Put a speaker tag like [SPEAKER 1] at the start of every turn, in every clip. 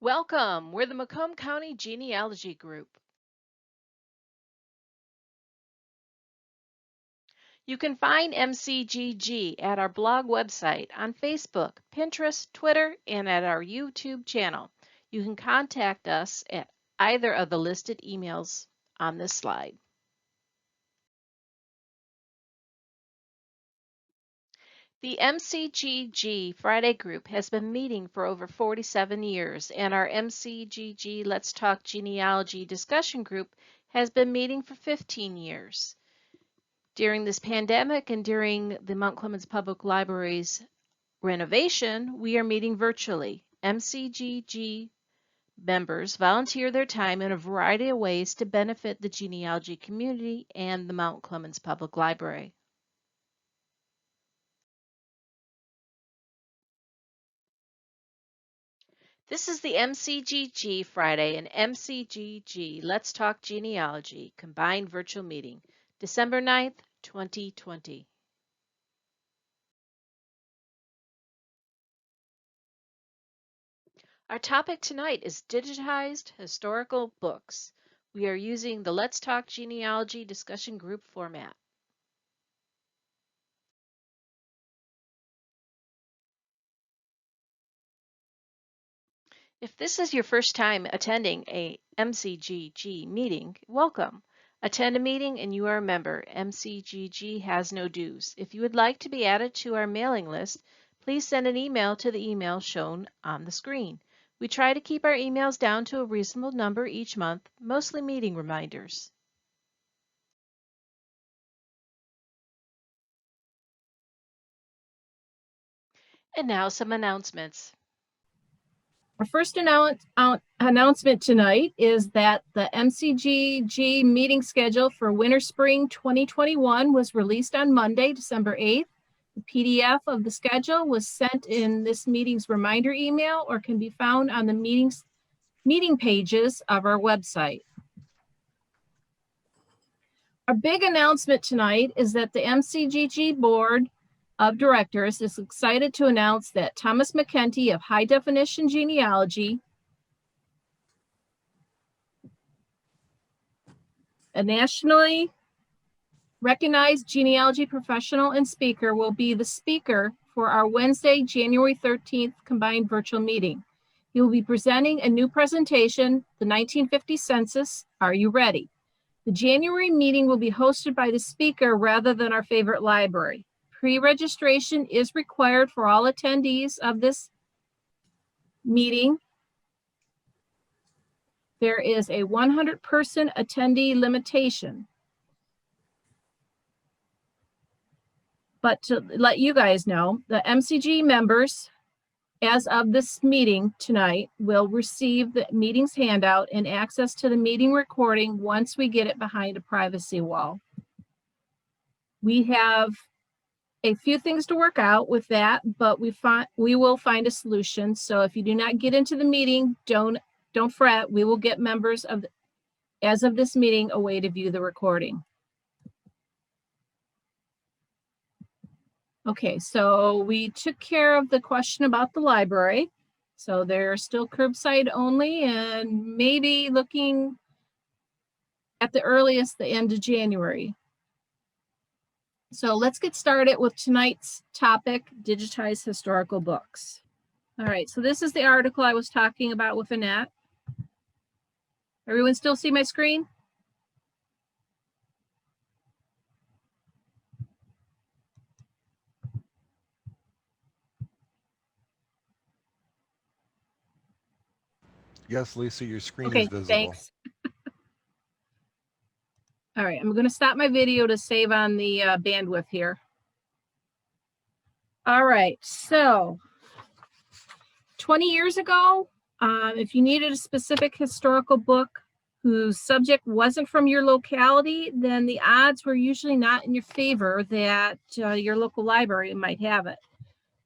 [SPEAKER 1] Welcome. We're the Macomb County Genealogy Group. You can find MCGG at our blog website, on Facebook, Pinterest, Twitter, and at our YouTube channel. You can contact us at either of the listed emails on this slide. The MCGG Friday group has been meeting for over 47 years, and our MCGG Let's Talk Genealogy discussion group has been meeting for 15 years. During this pandemic and during the Mount Clemens Public Library's renovation, we are meeting virtually. MCGG members volunteer their time in a variety of ways to benefit the genealogy community and the Mount Clemens Public Library. This is the MCGG Friday and MCGG Let's Talk Genealogy combined virtual meeting, December 9th, 2020. Our topic tonight is digitized historical books. We are using the Let's Talk Genealogy discussion group format. If this is your first time attending a MCGG meeting, welcome. Attend a meeting and you are a member. MCGG has no dues. If you would like to be added to our mailing list, please send an email to the email shown on the screen. We try to keep our emails down to a reasonable number each month, mostly meeting reminders. And now some announcements.
[SPEAKER 2] Our first announcement tonight is that the MCGG meeting schedule for winter spring 2021 was released on Monday, December 8th. The PDF of the schedule was sent in this meeting's reminder email or can be found on the meeting pages of our website. Our big announcement tonight is that the MCGG board of Directors is excited to announce that Thomas McKenty of High Definition Genealogy, a nationally recognized genealogy professional and speaker, will be the speaker for our Wednesday, January 13th combined virtual meeting. He will be presenting a new presentation, the 1950 Census, Are You Ready? The January meeting will be hosted by the speaker rather than our favorite library. Pre-registration is required for all attendees of this meeting. There is a 100-person attendee limitation. But to let you guys know, the MCG members, as of this meeting tonight, will receive the meeting's handout and access to the meeting recording once we get it behind a privacy wall. We have a few things to work out with that, but we will find a solution. So if you do not get into the meeting, don't fret. We will get members of, as of this meeting, a way to view the recording. Okay, so we took care of the question about the library. So they're still curbside only and maybe looking at the earliest the end of January. So let's get started with tonight's topic, digitized historical books. All right, so this is the article I was talking about with Annette. Everyone still see my screen?
[SPEAKER 3] Yes, Lisa, your screen
[SPEAKER 2] Okay,
[SPEAKER 3] is visible.
[SPEAKER 2] thanks. All right, I'm going to stop my video to save on the bandwidth here. All right, so 20 years ago, if you needed a specific historical book whose subject wasn't from your locality, then the odds were usually not in your favor that your local library might have it.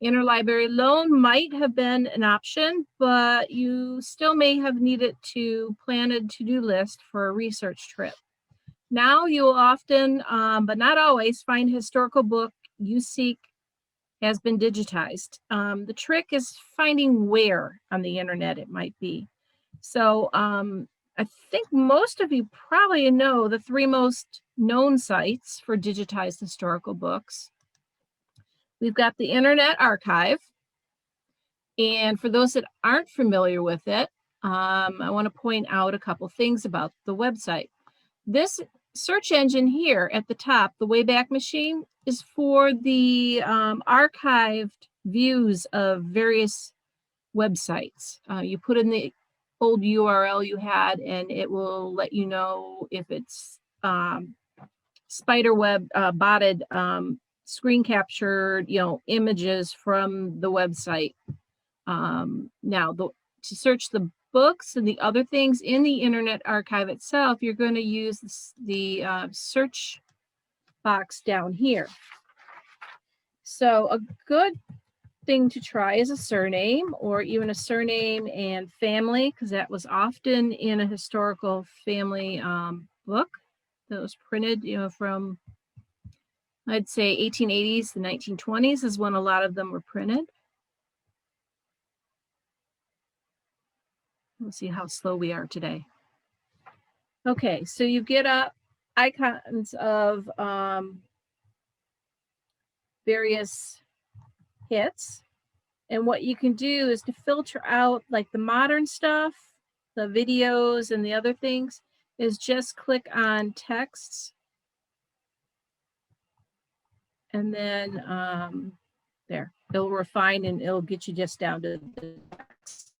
[SPEAKER 2] Interlibrary loan might have been an option, but you still may have needed to plan a to-do list for a research trip. Now you will often, but not always, find a historical book you seek has been digitized. The trick is finding where on the internet it might be. So I think most of you probably know the 3 most known sites for digitized historical books. We've got the Internet Archive. And for those that aren't familiar with it, I want to point out a couple things about the website. This search engine here at the top, the Wayback Machine, is for the archived views of various websites. You put in the old URL you had, and it will let you know if it's spiderweb botted screen captured, images from the website. Now, to search the books and the other things in the Internet Archive itself, you're going to use the search box down here. So a good thing to try is a surname, or even a surname and family, because that was often in a historical family book that was printed, from, I'd say, 1880s to 1920s is when a lot of them were printed. Let's see how slow we are today. Okay, so you get up icons of various hits. And what you can do is to filter out like the modern stuff, the videos and the other things, is just click on texts. And then there, it'll refine and it'll get you just down to the text.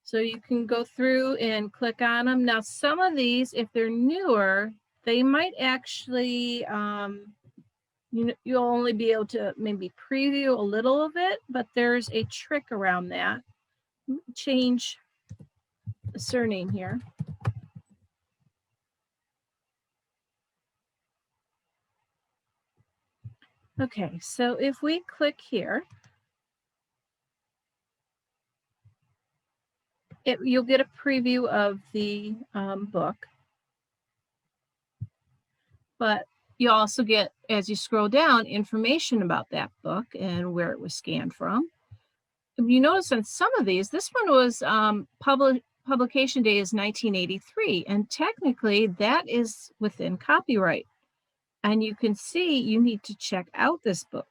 [SPEAKER 2] So you can go through and click on them. Now, some of these, if they're newer, they might actually, you'll only be able to maybe preview a little of it, but there's a trick around that. Change the surname here. Okay, so if we click here, you'll get a preview of the book. But you also get, as you scroll down, information about that book and where it was scanned from. You notice on some of these, this one was publication date is 1983, and technically that is within copyright. And you can see you need to check out this book.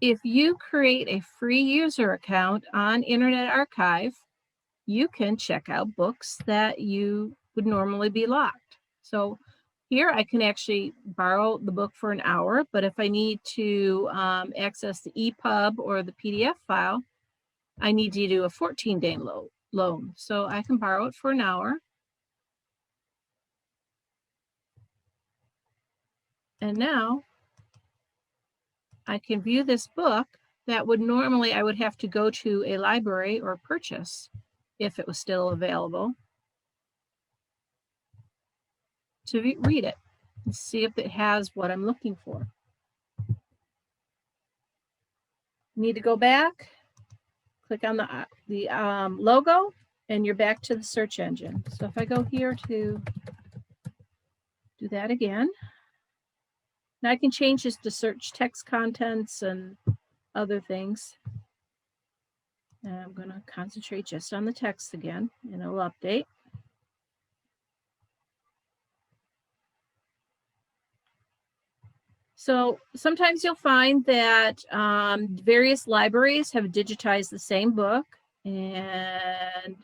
[SPEAKER 2] If you create a free user account on Internet Archive, you can check out books that you would normally be locked. So here I can actually borrow the book for an hour, but if I need to access the EPUB or the PDF file, I need to do a 14-day loan. So I can borrow it for an hour. And now I can view this book that would normally I would have to go to a library or purchase if it was still available to read it and see if it has what I'm looking for. Need to go back, click on the logo, and you're back to the search engine. So if I go here to do that again, now I can change this to search text contents and other things. And I'm going to concentrate just on the text again, and it'll update. So sometimes you'll find that various libraries have digitized the same book, and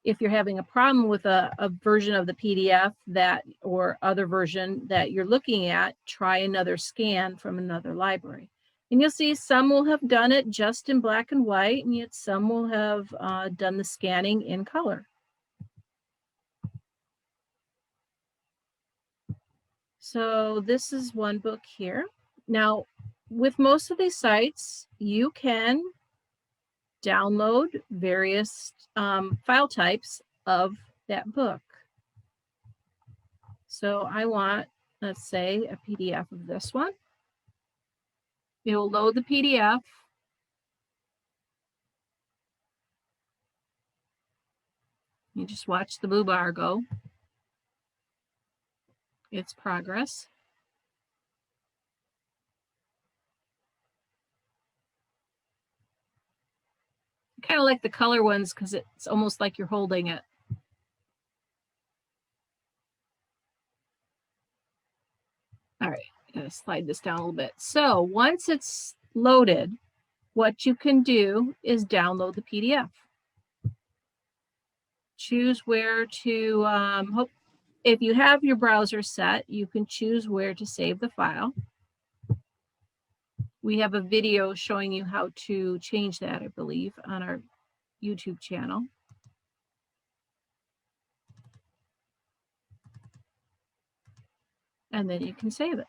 [SPEAKER 2] if you're having a problem with a version of the PDF or other version that you're looking at, try another scan from another library. And you'll see some will have done it just in black and white, and yet some will have done the scanning in color. So this is one book here. Now, with most of these sites, you can download various file types of that book. So I want, let's say, a PDF of this one. It'll load the PDF. You just watch the blue bar go. Its progress. kind of like the color ones because it's almost like you're holding it. All right, I'm gonna slide this down a little bit. So once it's loaded, what you can do is download the PDF. Choose where to, if you have your browser set, you can choose where to save the file. We have a video showing you how to change that, I believe, on our YouTube channel. And then you can save it.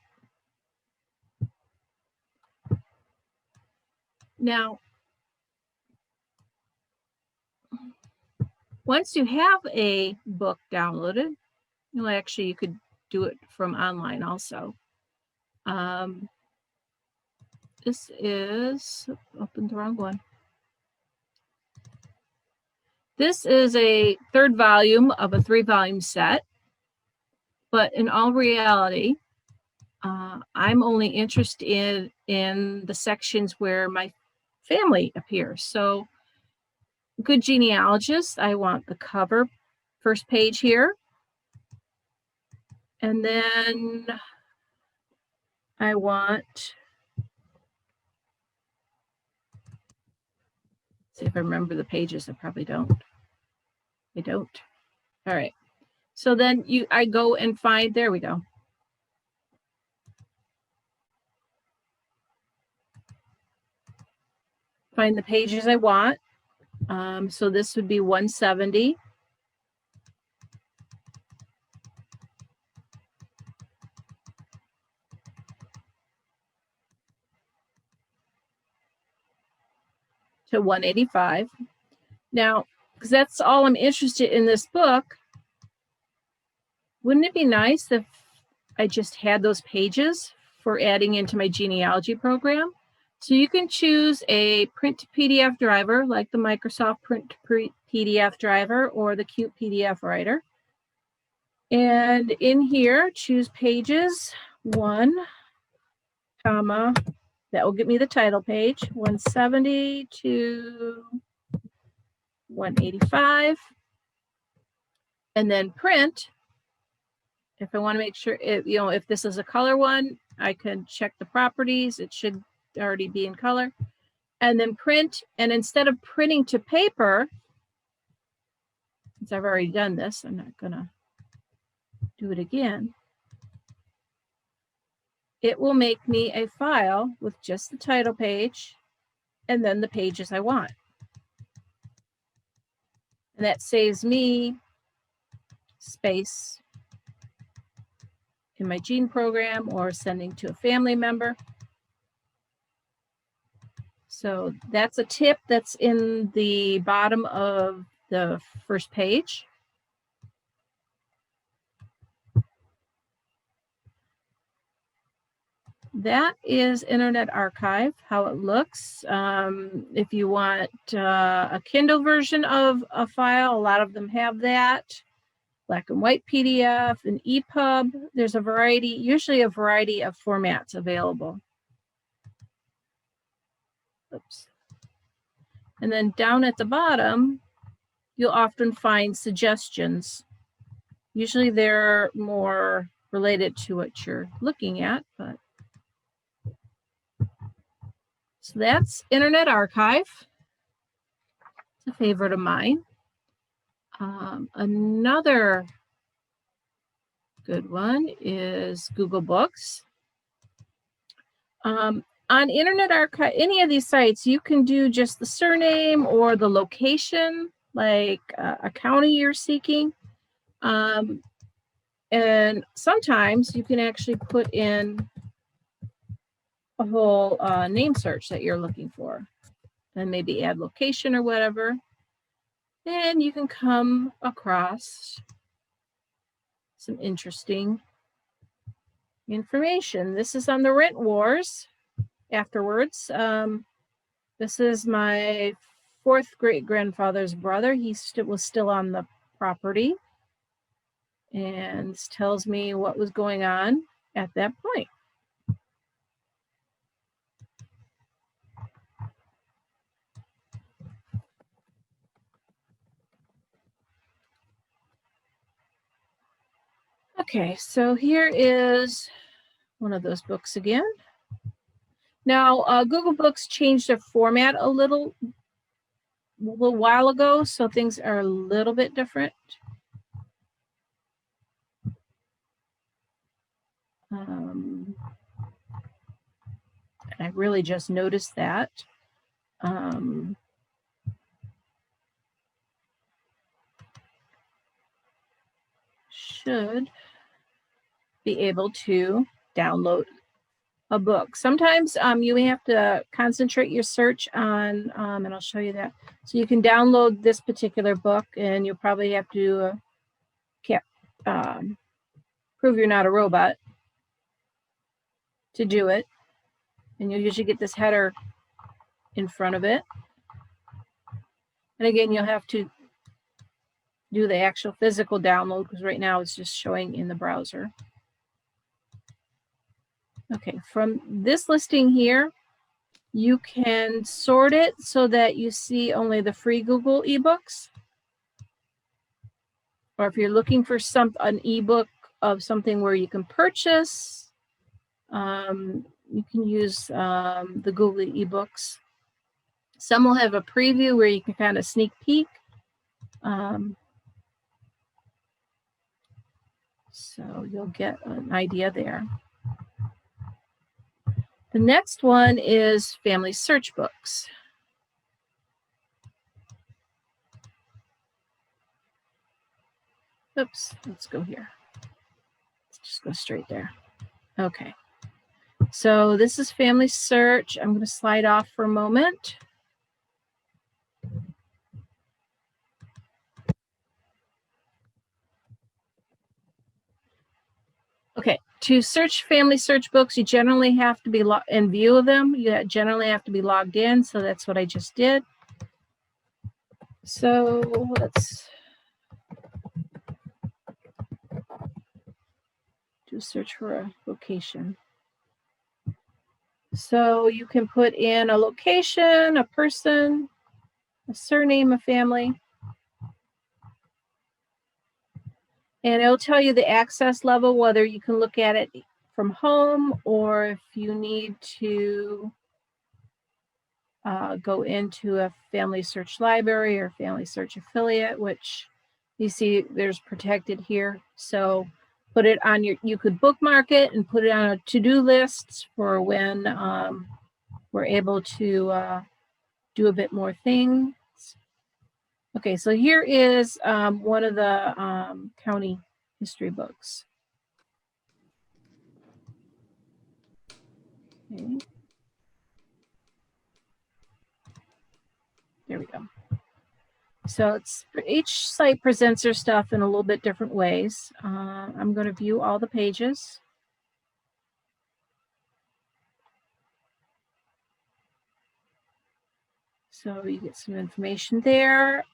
[SPEAKER 2] Now, once you have a book downloaded, well, actually, you could do it from online also. This is, opened the wrong one. This is a third volume of a 3-volume set, but in all reality, I'm only interested in the sections where my family appears. So, good genealogist, I want the cover, first page here. And then I want, see if I remember the pages. I probably don't. I don't. All right. So then I go and find, there we go. Find the pages I want. So this would be 170. To 185. Now, because that's all I'm interested in this book, wouldn't it be nice if I just had those pages for adding into my genealogy program? So you can choose a print to PDF driver like the Microsoft Print to PDF driver or the Qt PDF writer. And in here, choose pages 1, comma, that will get me the title page, 170 to 185. And then print. If I want to make sure, if this is a color one, I can check the properties. It should already be in color. And then print. And instead of printing to paper, since I've already done this, I'm not going to do it again. It will make me a file with just the title page and then the pages I want. And that saves me space in my gene program or sending to a family member. So that's a tip that's in the bottom of the first page. That is Internet Archive, how it looks. If you want a Kindle version of a file, a lot of them have that. Black and white PDF, an EPUB. There's a variety, usually a variety of formats available. Oops. And then down at the bottom, you'll often find suggestions. Usually they're more related to what you're looking at, but so that's Internet Archive. It's a favorite of mine. Another good one is Google Books. On Internet Archive, any of these sites, you can do just the surname or the location, like a county you're seeking. And sometimes you can actually put in a whole name search that you're looking for, and maybe add location or whatever. And you can come across some interesting information. This is on the rent wars afterwards. This is my 4th great-grandfather's brother. He was still on the property. And this tells me what was going on at that point. Okay, so here is one of those books again. Now, Google Books changed their format a little while ago, so things are a little bit different. I really just noticed that. Should be able to download a book. Sometimes you may have to concentrate your search on, and I'll show you that. So you can download this particular book, and you'll probably have to prove you're not a robot to do it. And you'll usually get this header in front of it. And again, you'll have to do the actual physical download because right now it's just showing in the browser. Okay, from this listing here, you can sort it so that you see only the free Google ebooks. Or if you're looking for an ebook of something where you can purchase, you can use the Google ebooks. Some will have a preview where you can kind of sneak peek. So you'll get an idea there. The next one is family search books. Oops, let's go here. Let's just go straight there. Okay. So this is family search. I'm going to slide off for a moment. Okay, to search family search books, you generally have to be in view of them. You generally have to be logged in, so that's what I just did. So let's do a search for a location. So you can put in a location, a person, a surname, a family. And it'll tell you the access level, whether you can look at it from home or if you need to go into a family search library or family search affiliate, which you see there's protected here. So put it on you could bookmark it and put it on a to-do list for when we're able to do a bit more things. Okay, so here is one of the county history books. Okay. There we go. So each site presents their stuff in a little bit different ways. I'm going to view all the pages. So you get some information there.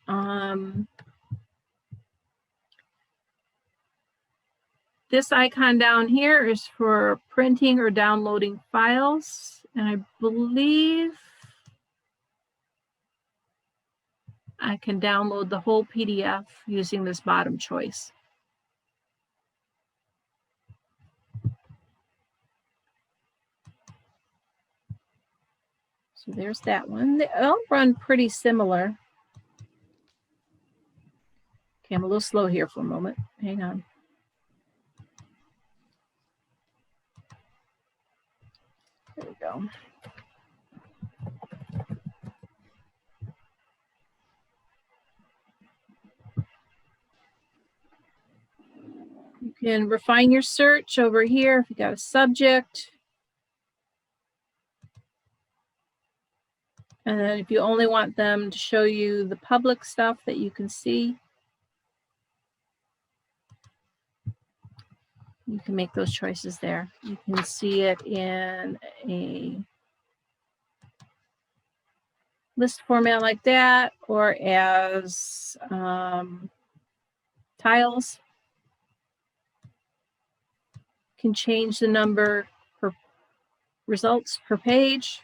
[SPEAKER 2] This icon down here is for printing or downloading files. And I believe I can download the whole PDF using this bottom choice. So there's that one. They all run pretty similar. Okay, I'm a little slow here for a moment. Hang on. There we go. You can refine your search over here if you got a subject. And then if you only want them to show you the public stuff that you can see, you can make those choices there. You can see it in a list format like that, or as tiles. You can change the number per results per page.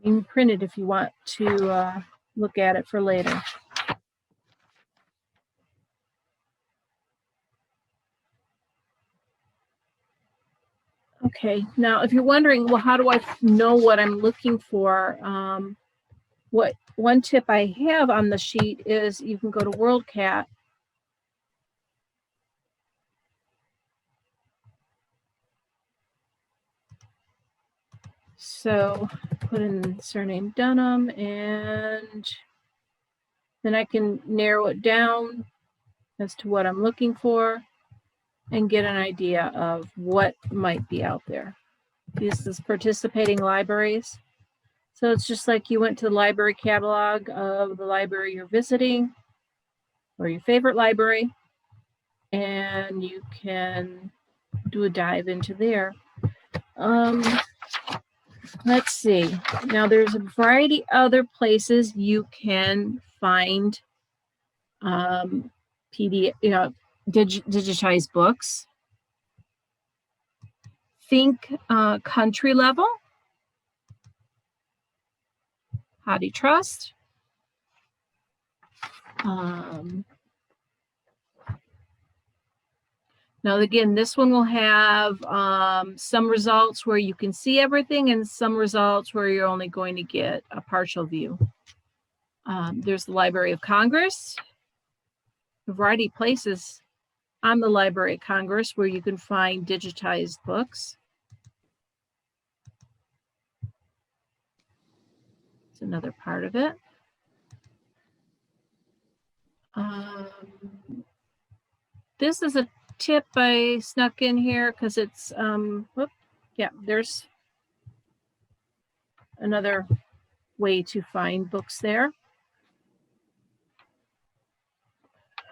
[SPEAKER 2] You can print it if you want to look at it for later. Okay, now if you're wondering, well, how do I know what I'm looking for? What one tip I have on the sheet is you can go to Worldcat. So put in surname Dunham, and then I can narrow it down as to what I'm looking for and get an idea of what might be out there. This is participating libraries. So it's just like you went to the library catalog of the library you're visiting or your favorite library, and you can do a dive into there. Let's see. Now there's a variety of other places you can find PDF, digitized books. Think country level, HathiTrust. Now, again, this one will have some results where you can see everything and some results where you're only going to get a partial view. There's the Library of Congress, a variety of places on the Library of Congress where you can find digitized books. It's another part of it. This is a tip I snuck in here because it's, there's another way to find books there.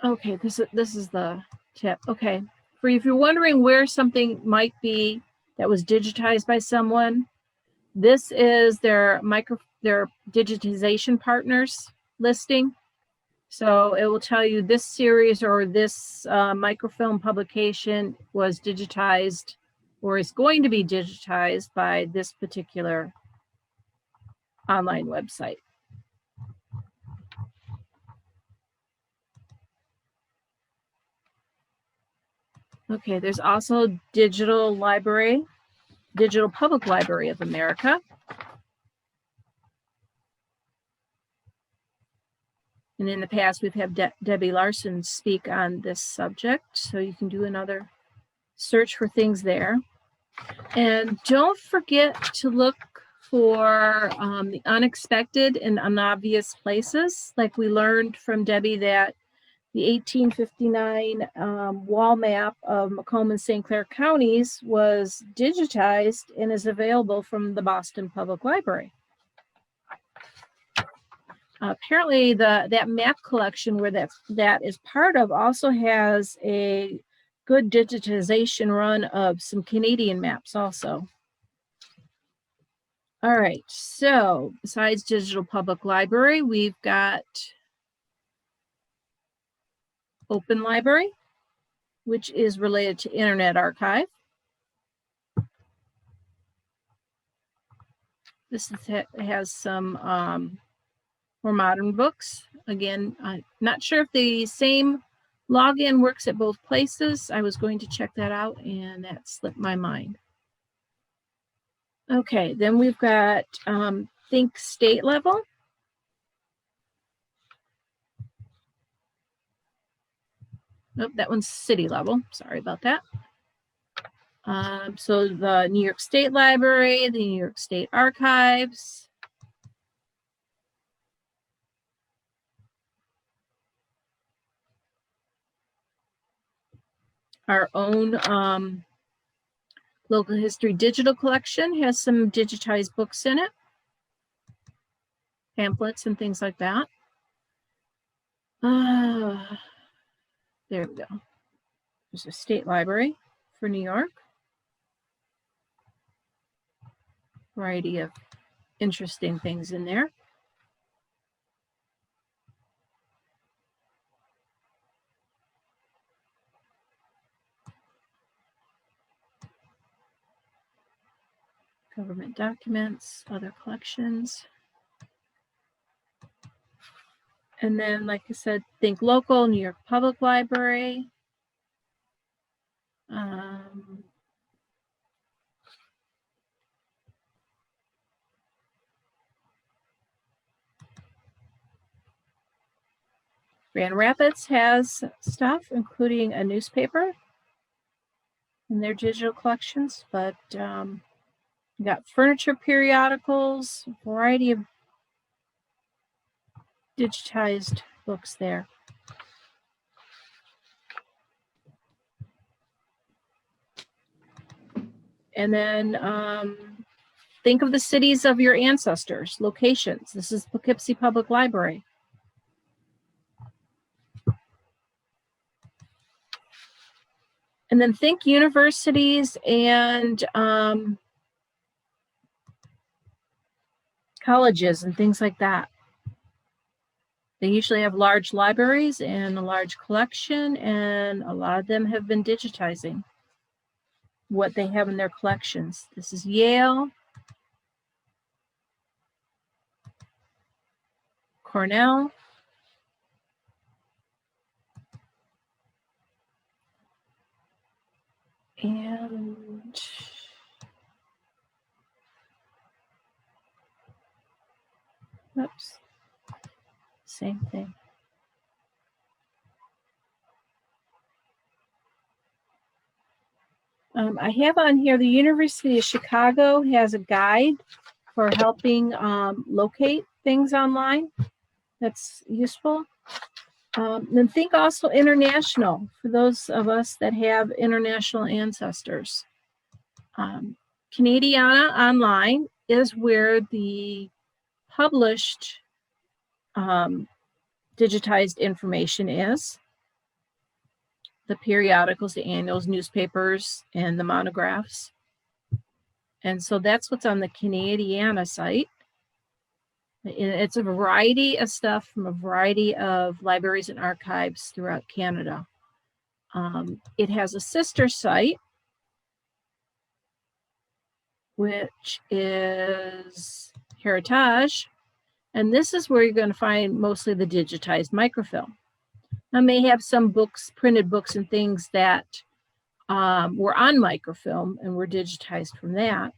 [SPEAKER 2] Okay, this is the tip. Okay, if you're wondering where something might be that was digitized by someone, this is their digitization partners listing. So it will tell you this series or this microfilm publication was digitized or is going to be digitized by this particular online website. Okay, there's also Digital Public Library of America. And in the past, we've had Debbie Larson speak on this subject, so you can do another search for things there. And don't forget to look for the unexpected and unobvious places. Like we learned from Debbie that the 1859 wall map of Macomb and St. Clair counties was digitized and is available from the Boston Public Library. Apparently, that map collection where that is part of also has a good digitization run of some Canadian maps also. All right, so besides Digital Public Library, we've got Open Library, which is related to Internet Archive. This has some more modern books. Again, I'm not sure if the same login works at both places. I was going to check that out and that slipped my mind. Okay, then we've got Think State Level. Nope, that one's city level. Sorry about that. So the New York State Library, the New York State Archives. Our own local history digital collection has some digitized books in it, pamphlets and things like that. There we go. There's a state library for New York. Variety of interesting things in there. Government documents, other collections. And then, like I said, Think Local, New York Public Library. Grand Rapids has stuff, including a newspaper in their digital collections, but we got furniture periodicals, a variety of digitized books there. And then think of the cities of your ancestors, locations. This is Poughkeepsie Public Library. And then think universities and colleges and things like that. They usually have large libraries and a large collection, and a lot of them have been digitizing what they have in their collections. This is Yale, Cornell, and oops, same thing. I have on here the University of Chicago has a guide for helping locate things online. That's useful. Then think also international for those of us that have international ancestors. Canadiana Online is where the published digitized information is. The periodicals, the annuals, newspapers, and the monographs. And so that's what's on the Canadiana site. It's a variety of stuff from a variety of libraries and archives throughout Canada. It has a sister site, which is Heritage. And this is where you're going to find mostly the digitized microfilm. I may have some books, printed books and things that were on microfilm and were digitized from that.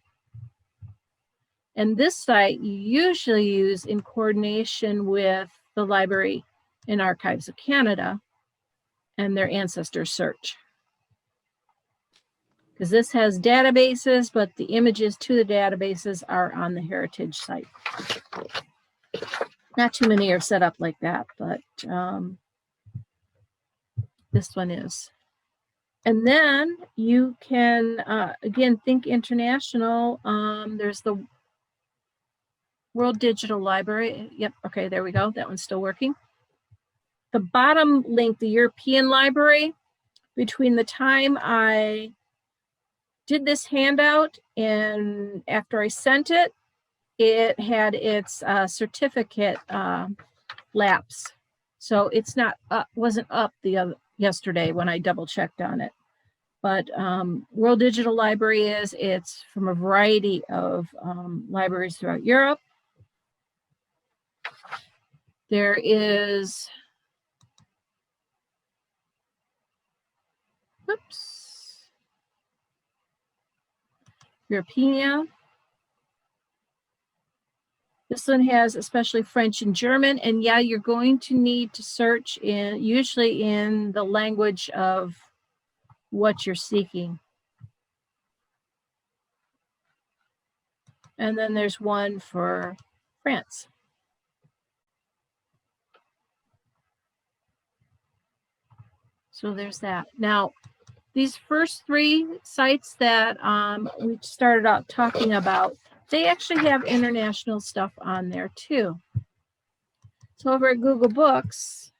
[SPEAKER 2] And this site you usually use in coordination with the Library and Archives of Canada and their ancestor search. Because this has databases, but the images to the databases are on the Heritage site. Not too many are set up like that, but this one is. And then you can, again, think international. There's the World Digital Library. Yep, okay, there we go. That one's still working. The bottom link, the European Library, between the time I did this handout and after I sent it, it had its certificate lapse. So it's not up, wasn't up yesterday when I double checked on it. But World Digital Library it's from a variety of libraries throughout Europe. There is, oops, European. This one has especially French and German, and yeah, you're going to need to search usually in the language of what you're seeking. And then there's one for France. So there's that. Now, these first three sites that we started out talking about, they actually have international stuff on there too. So over at Google Books,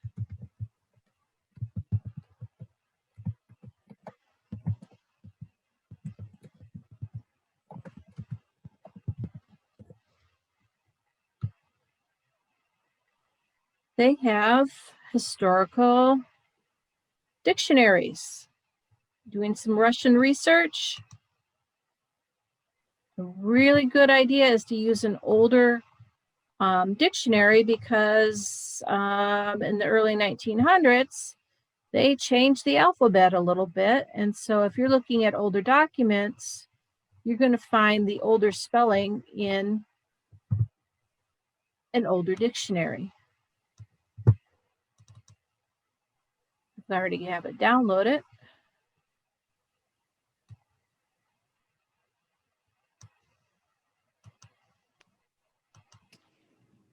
[SPEAKER 2] they have historical dictionaries. Doing some Russian research. A really good idea is to use an older dictionary because in the early 1900s, they changed the alphabet a little bit. And so if you're looking at older documents, you're going to find the older spelling in an older dictionary. I already have it downloaded.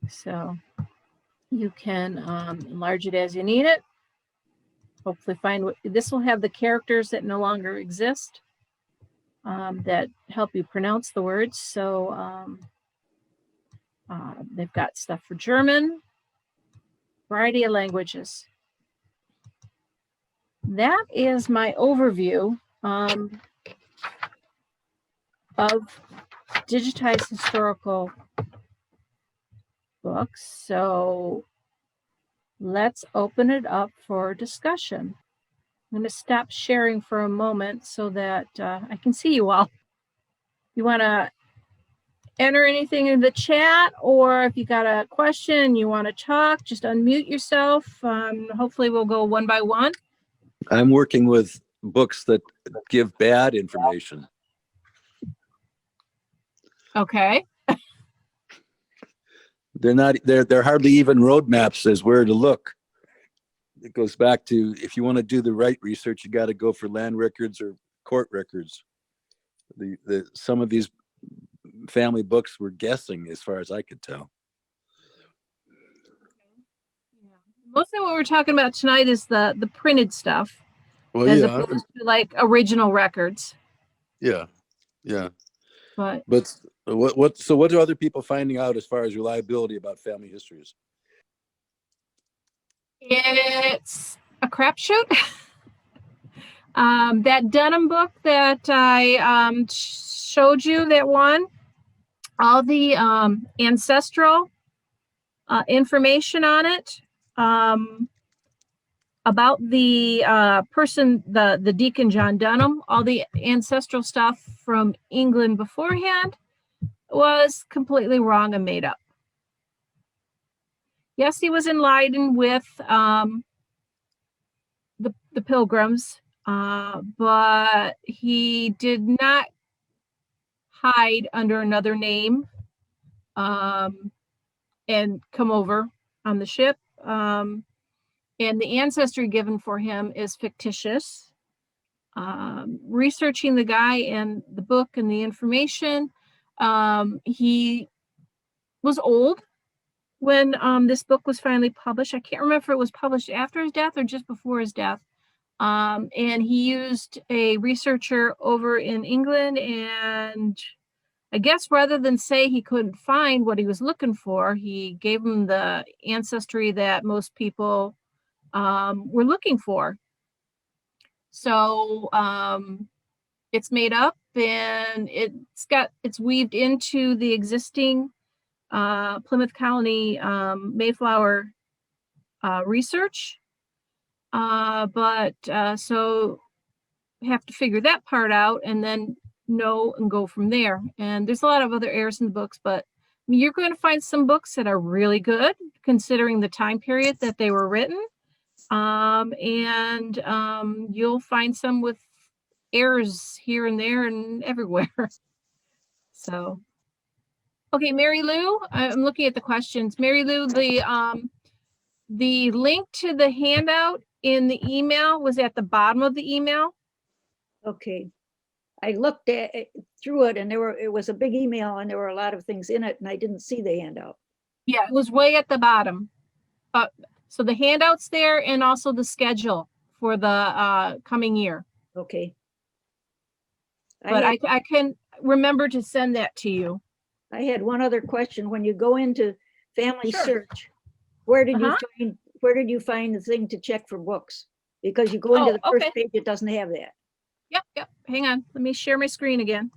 [SPEAKER 2] So you can enlarge it as you need it. Hopefully find what, this will have the characters that no longer exist that help you pronounce the words. So they've got stuff for German, variety of languages. That is my overview of digitized historical books. So let's open it up for discussion. I'm going to stop sharing for a moment so that I can see you all. You want to enter anything in the chat, or if you got a question you want to talk, just unmute yourself. Hopefully we'll go one by one.
[SPEAKER 3] I'm working with books that give bad information.
[SPEAKER 2] Okay.
[SPEAKER 3] They're hardly even roadmaps as where to look. It goes back to, if you want to do the right research, you got to go for land records or court records. Some of these family books were guessing, as far as I could tell.
[SPEAKER 2] Mostly what we're talking about tonight is the printed stuff,
[SPEAKER 3] well,
[SPEAKER 2] as
[SPEAKER 3] yeah,
[SPEAKER 2] opposed to like original records.
[SPEAKER 3] Yeah.
[SPEAKER 2] But
[SPEAKER 3] what are other people finding out as far as reliability about family histories?
[SPEAKER 2] it's a crapshoot. That Dunham book that I showed you, that one, all the ancestral information on it, about the person, the Deacon John Dunham, all the ancestral stuff from England beforehand was completely wrong and made up. Yes, he was enlightened with the Pilgrims, but he did not hide under another name and come over on the ship. And the ancestry given for him is fictitious. Researching the guy and the book and the information, he was old when this book was finally published. I can't remember if it was published after his death or just before his death. And he used a researcher over in England, and I guess rather than say he couldn't find what he was looking for, he gave him the ancestry that most people were looking for. So it's made up, and it's weaved into the existing Plymouth Colony Mayflower research. So we have to figure that part out and then know and go from there. And there's a lot of other errors in the books, but you're going to find some books that are really good considering the time period that they were written. You'll find some with errors here and there and everywhere. So, okay, Mary Lou, I'm looking at the questions. Mary Lou, the link to the handout in the email was at the bottom of the email.
[SPEAKER 4] Okay. I looked through it, and it was a big email, and there were a lot of things in it, and I didn't see the handout.
[SPEAKER 2] Yeah, it was way at the bottom. So the handout's there, and also the schedule for the coming year.
[SPEAKER 4] Okay.
[SPEAKER 2] But I can remember to send that to you.
[SPEAKER 4] I had one other question. When you go into Family
[SPEAKER 2] Sure.
[SPEAKER 4] Search, where did you find the thing to check for books? Because you go into the first page, it doesn't have that.
[SPEAKER 2] Yep. Hang on. Let me share my screen again.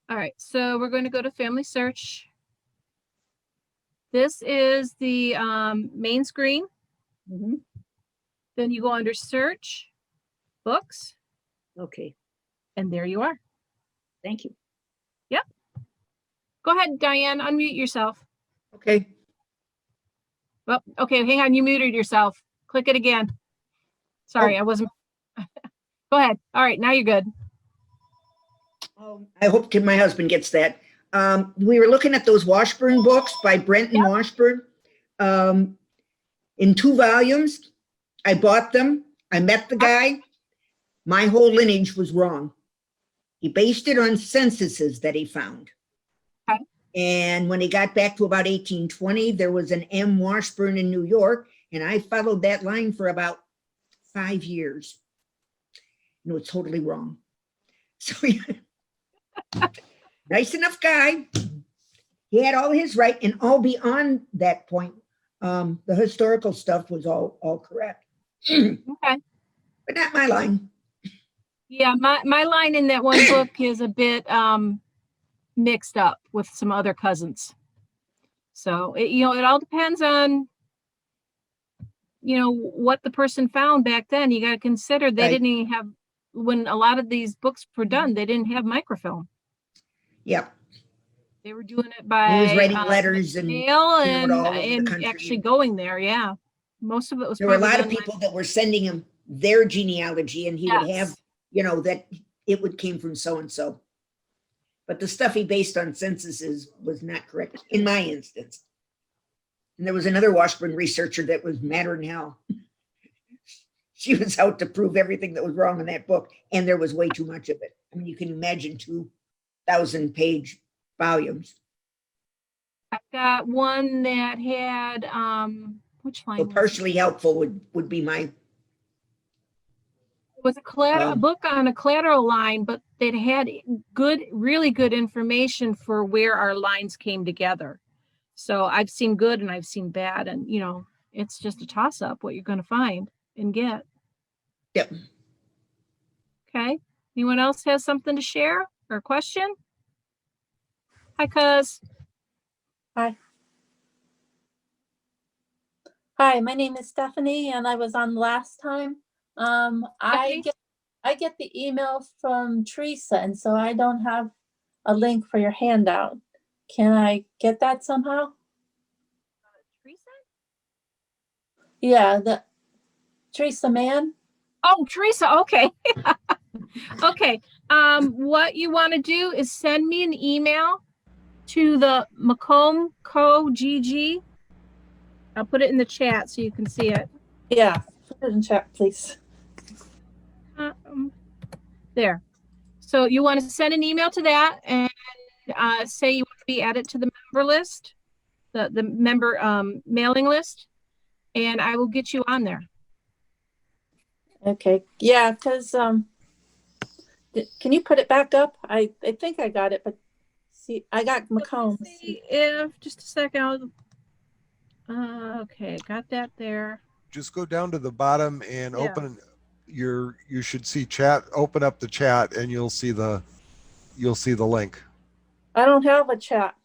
[SPEAKER 2] All right. So we're going to go to Family Search. This is the main screen.
[SPEAKER 4] Mm-hmm.
[SPEAKER 2] Then you go under Search, Books.
[SPEAKER 4] Okay.
[SPEAKER 2] And there you are.
[SPEAKER 4] Thank you.
[SPEAKER 2] Yep. Go ahead, Diane. Unmute yourself.
[SPEAKER 5] Okay.
[SPEAKER 2] Well, okay. Hang on. You muted yourself. Click it again. Sorry, I wasn't. Go ahead. All right, now you're good.
[SPEAKER 5] I hope my husband gets that. We were looking at those Washburn books by Brent and Washburn in 2 volumes. I bought them. I met the guy. My whole lineage was wrong. He based it on censuses that he found.
[SPEAKER 2] Okay.
[SPEAKER 5] And when he got back to about 1820, there was an M. Washburn in New York, and I followed that line for about 5 years. No, it's totally wrong. So nice enough guy. He had all his right, and all beyond that point, the historical stuff was all correct.
[SPEAKER 2] Okay.
[SPEAKER 5] But not my line.
[SPEAKER 2] Yeah, my line in that one book is a bit mixed up with some other cousins. So it all depends on what the person found back then. You got to consider they
[SPEAKER 5] Right.
[SPEAKER 2] didn't even have, when a lot of these books were done, they didn't have microfilm.
[SPEAKER 5] Yep.
[SPEAKER 2] They were doing it by
[SPEAKER 5] He was writing letters and
[SPEAKER 2] mail
[SPEAKER 5] all over the
[SPEAKER 2] and
[SPEAKER 5] country.
[SPEAKER 2] actually going there. Yeah, most of it was.
[SPEAKER 5] There were a
[SPEAKER 2] probably
[SPEAKER 5] lot of
[SPEAKER 2] done
[SPEAKER 5] people that were sending him their genealogy, and he would have, that it would came from so and so. But the stuff he based on censuses was not correct in my instance. And there was another Washburn researcher that was madder than hell. She was out to prove everything that was wrong in that book, and there was way too much of it. I mean, you can imagine 2,000-page volumes.
[SPEAKER 2] I've got one that had which line?
[SPEAKER 5] So partially helpful would be my.
[SPEAKER 2] It was a book on a collateral line, but it had really good information for where our lines came together. So I've seen good and I've seen bad, and it's just a toss up what you're going to find and get.
[SPEAKER 5] Yep.
[SPEAKER 2] Okay. Anyone else has something to share or a question? Hi, Cuz.
[SPEAKER 6] Hi. Hi, my name is Stephanie, and I was on last time. I get the email from Teresa, and so I don't have a link for your handout. Can I get that somehow?
[SPEAKER 2] Teresa?
[SPEAKER 6] Yeah, the Teresa Mann.
[SPEAKER 2] Oh, Teresa. Okay. Okay. What you want to do is send me an email to the Macomb Co. GG. I'll put it in the chat so you can see it.
[SPEAKER 6] Yeah, put it in chat, please.
[SPEAKER 2] There. So you want to send an email to that and say you want to be added to the member list, the member mailing list, and I will get you on there.
[SPEAKER 6] Okay. Yeah, because can you put it back up? I think I got it, but see, I got Macomb.
[SPEAKER 2] See if just a second. Okay, got that there.
[SPEAKER 7] Just go down to the bottom and open you should see chat. Open up the chat and you'll see the link.
[SPEAKER 6] I don't have a chat.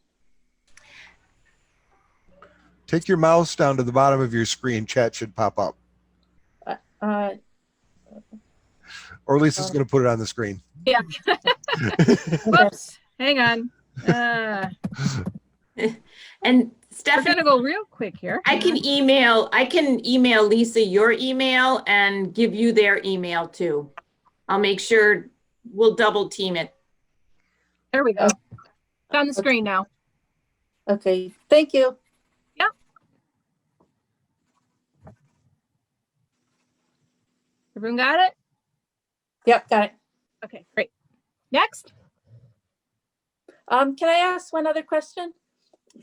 [SPEAKER 7] Take your mouse down to the bottom of your screen. Chat should pop up. Or Lisa's going to put it on the screen.
[SPEAKER 2] Yeah. Whoops. Hang on.
[SPEAKER 8] And
[SPEAKER 2] We're
[SPEAKER 8] Stephanie,
[SPEAKER 2] gonna go real quick here.
[SPEAKER 8] I can email Lisa your email and give you their email too. I'll make sure we'll double team it.
[SPEAKER 2] There we go. It's on the screen now.
[SPEAKER 6] Okay, thank you.
[SPEAKER 2] Yep. Everyone got it?
[SPEAKER 6] Yep, got it.
[SPEAKER 2] Okay, great. Next.
[SPEAKER 6] Can I ask one other question?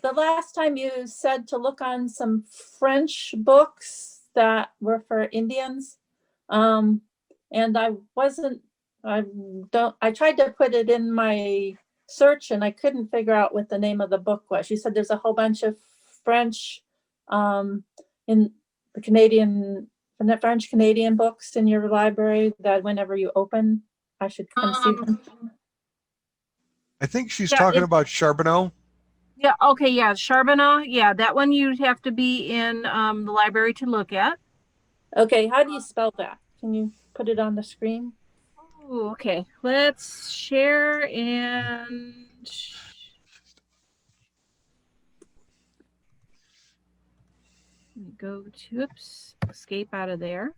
[SPEAKER 6] The last time you said to look on some French books that were for Indians. And I tried to put it in my search and I couldn't figure out what the name of the book was. You said there's a whole bunch of French in the French Canadian books in your library that whenever you open, I should come see them.
[SPEAKER 7] I think she's talking about Charbonneau.
[SPEAKER 2] Yeah, okay, yeah, Charbonneau. Yeah, that one you'd have to be in the library to look at.
[SPEAKER 6] Okay, how do you spell that? Can you put it on the screen?
[SPEAKER 2] Oh, okay. Let's share and go to, oops, escape out of there.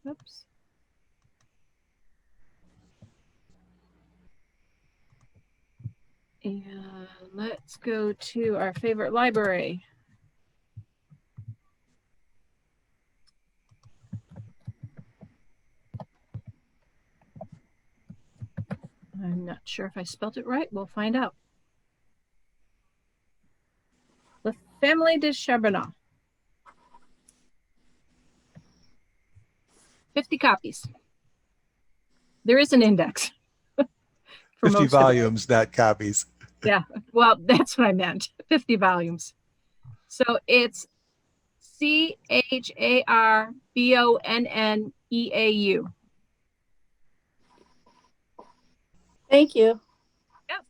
[SPEAKER 2] Oops. And let's go to our favorite library. I'm not sure if I spelled it right. We'll find out. La Famille de Charbonneau. 50 copies. There is an index. For
[SPEAKER 7] 50
[SPEAKER 2] most of it.
[SPEAKER 7] volumes, not copies.
[SPEAKER 2] Yeah, well, that's what I meant. 50 volumes. So it's CHARBONNEAU.
[SPEAKER 6] Thank you.
[SPEAKER 2] Yep.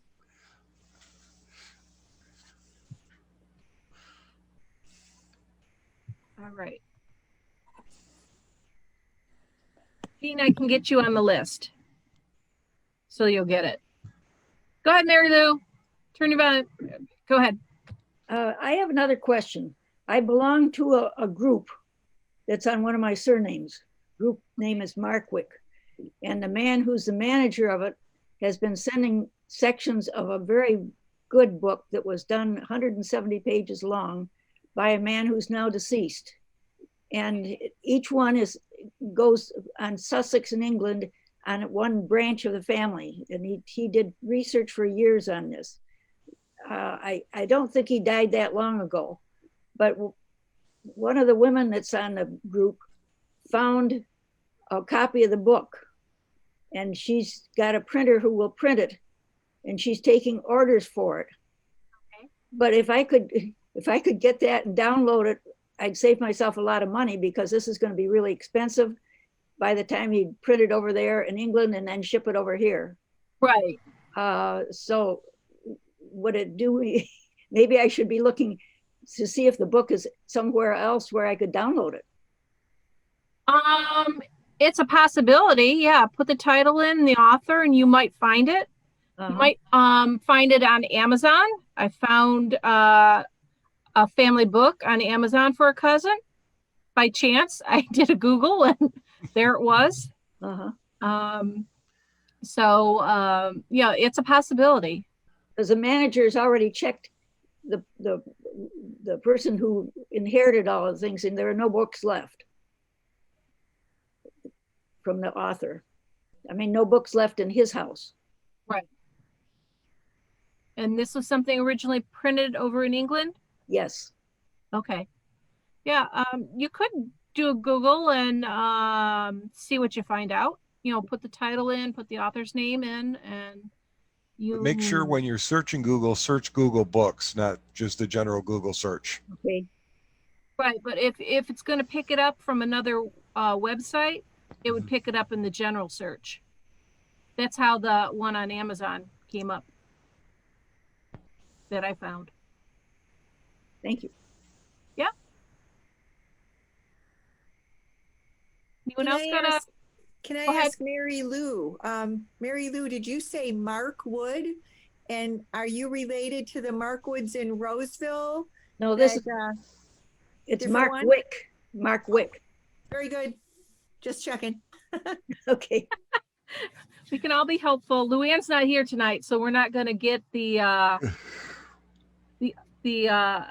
[SPEAKER 2] All right. Dean, I can get you on the list. So you'll get it. Go ahead, Mary Lou. Turn your volume. Go ahead.
[SPEAKER 4] I have another question. I belong to a group that's on one of my surnames. Group name is Markwick. And the man who's the manager of it has been sending sections of a very good book that was done 170 pages long by a man who's now deceased. And each one goes on Sussex in England on one branch of the family. And he did research for years on this. I don't think he died that long ago, but one of the women that's on the group found a copy of the book, and she's got a printer who will print it, and she's taking orders for it. Okay. But if I could get that and download it, I'd save myself a lot of money, because this is going to be really expensive by the time he print it over there in England and then ship it over here.
[SPEAKER 2] Right.
[SPEAKER 4] So would it do? Maybe I should be looking to see if the book is somewhere else where I could download it.
[SPEAKER 2] It's a possibility. Yeah. Put the title in, the author, and you might find it. You might find it on Amazon. I found a family book on Amazon for a cousin. By chance, I did a Google and there it was. Yeah, it's a possibility.
[SPEAKER 4] Because the manager's already checked the person who inherited all the things, and there are no books left from the author. I mean, no books left in his house.
[SPEAKER 2] Right. And this was something originally printed over in England?
[SPEAKER 4] Yes.
[SPEAKER 2] Okay. Yeah, you could do a Google and see what you find out. You know, put the title in, put the author's name in, and
[SPEAKER 7] But make sure when you're searching Google, search Google Books, not just a general Google search.
[SPEAKER 4] Okay.
[SPEAKER 2] Right, but if it's going to pick it up from another website, it would pick it up in the general search. That's how the one on Amazon came up that I found.
[SPEAKER 4] Thank you.
[SPEAKER 2] Yeah. Anyone else got a?
[SPEAKER 9] Can I
[SPEAKER 2] Go ahead.
[SPEAKER 9] ask Mary Lou? Mary Lou, did you say Mark Wood? And are you related to the Mark Woods in Roseville?
[SPEAKER 4] No, it's Mark
[SPEAKER 9] one?
[SPEAKER 4] Wick. Mark Wick.
[SPEAKER 9] Very good. Just checking.
[SPEAKER 4] Okay.
[SPEAKER 2] We can all be helpful. Luann's not here tonight, so we're not going to get the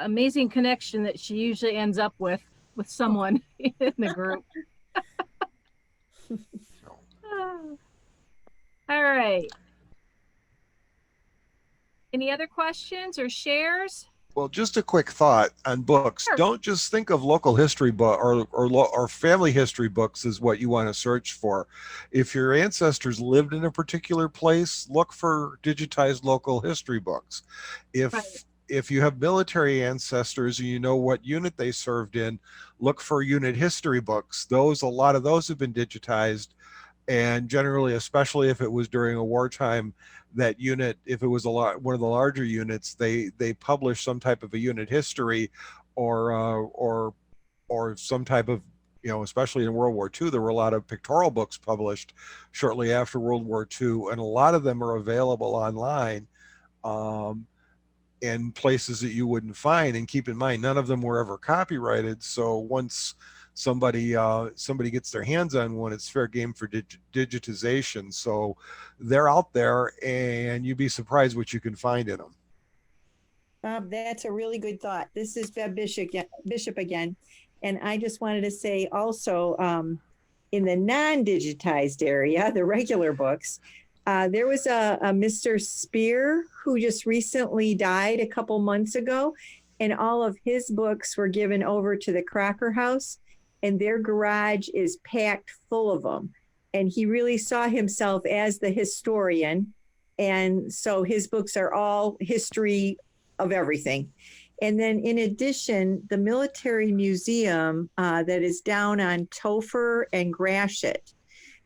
[SPEAKER 2] amazing connection that she usually ends up with someone in the group. All right. Any other questions or shares?
[SPEAKER 7] Well, just a quick thought on books.
[SPEAKER 2] Sure.
[SPEAKER 7] Don't just think of local history book or family history books as what you want to search for. If your ancestors lived in a particular place, look for digitized local history books. If you have military ancestors and you know what unit they served in, look for unit history books. A lot of those have been digitized, and generally, especially if it was during a wartime, that unit, if it was one of the larger units, they publish some type of a unit history, or some type of, especially in World War II, there were a lot of pictorial books published shortly after World War II, and a lot of them are available online in places that you wouldn't find. And keep in mind, none of them were ever copyrighted. So once somebody gets their hands on one, it's fair game for digitization. So they're out there, and you'd be surprised what you can find in them.
[SPEAKER 9] That's a really good thought. This is Bev Bishop again. And I just wanted to say also, in the non-digitized area, the regular books, There was a Mr. Spear who just recently died a couple months ago, and all of his books were given over to the Crocker House, and their garage is packed full of them. And he really saw himself as the historian. And so his books are all history of everything. And then in addition, the Military Museum that is down on Topher and Gratiot,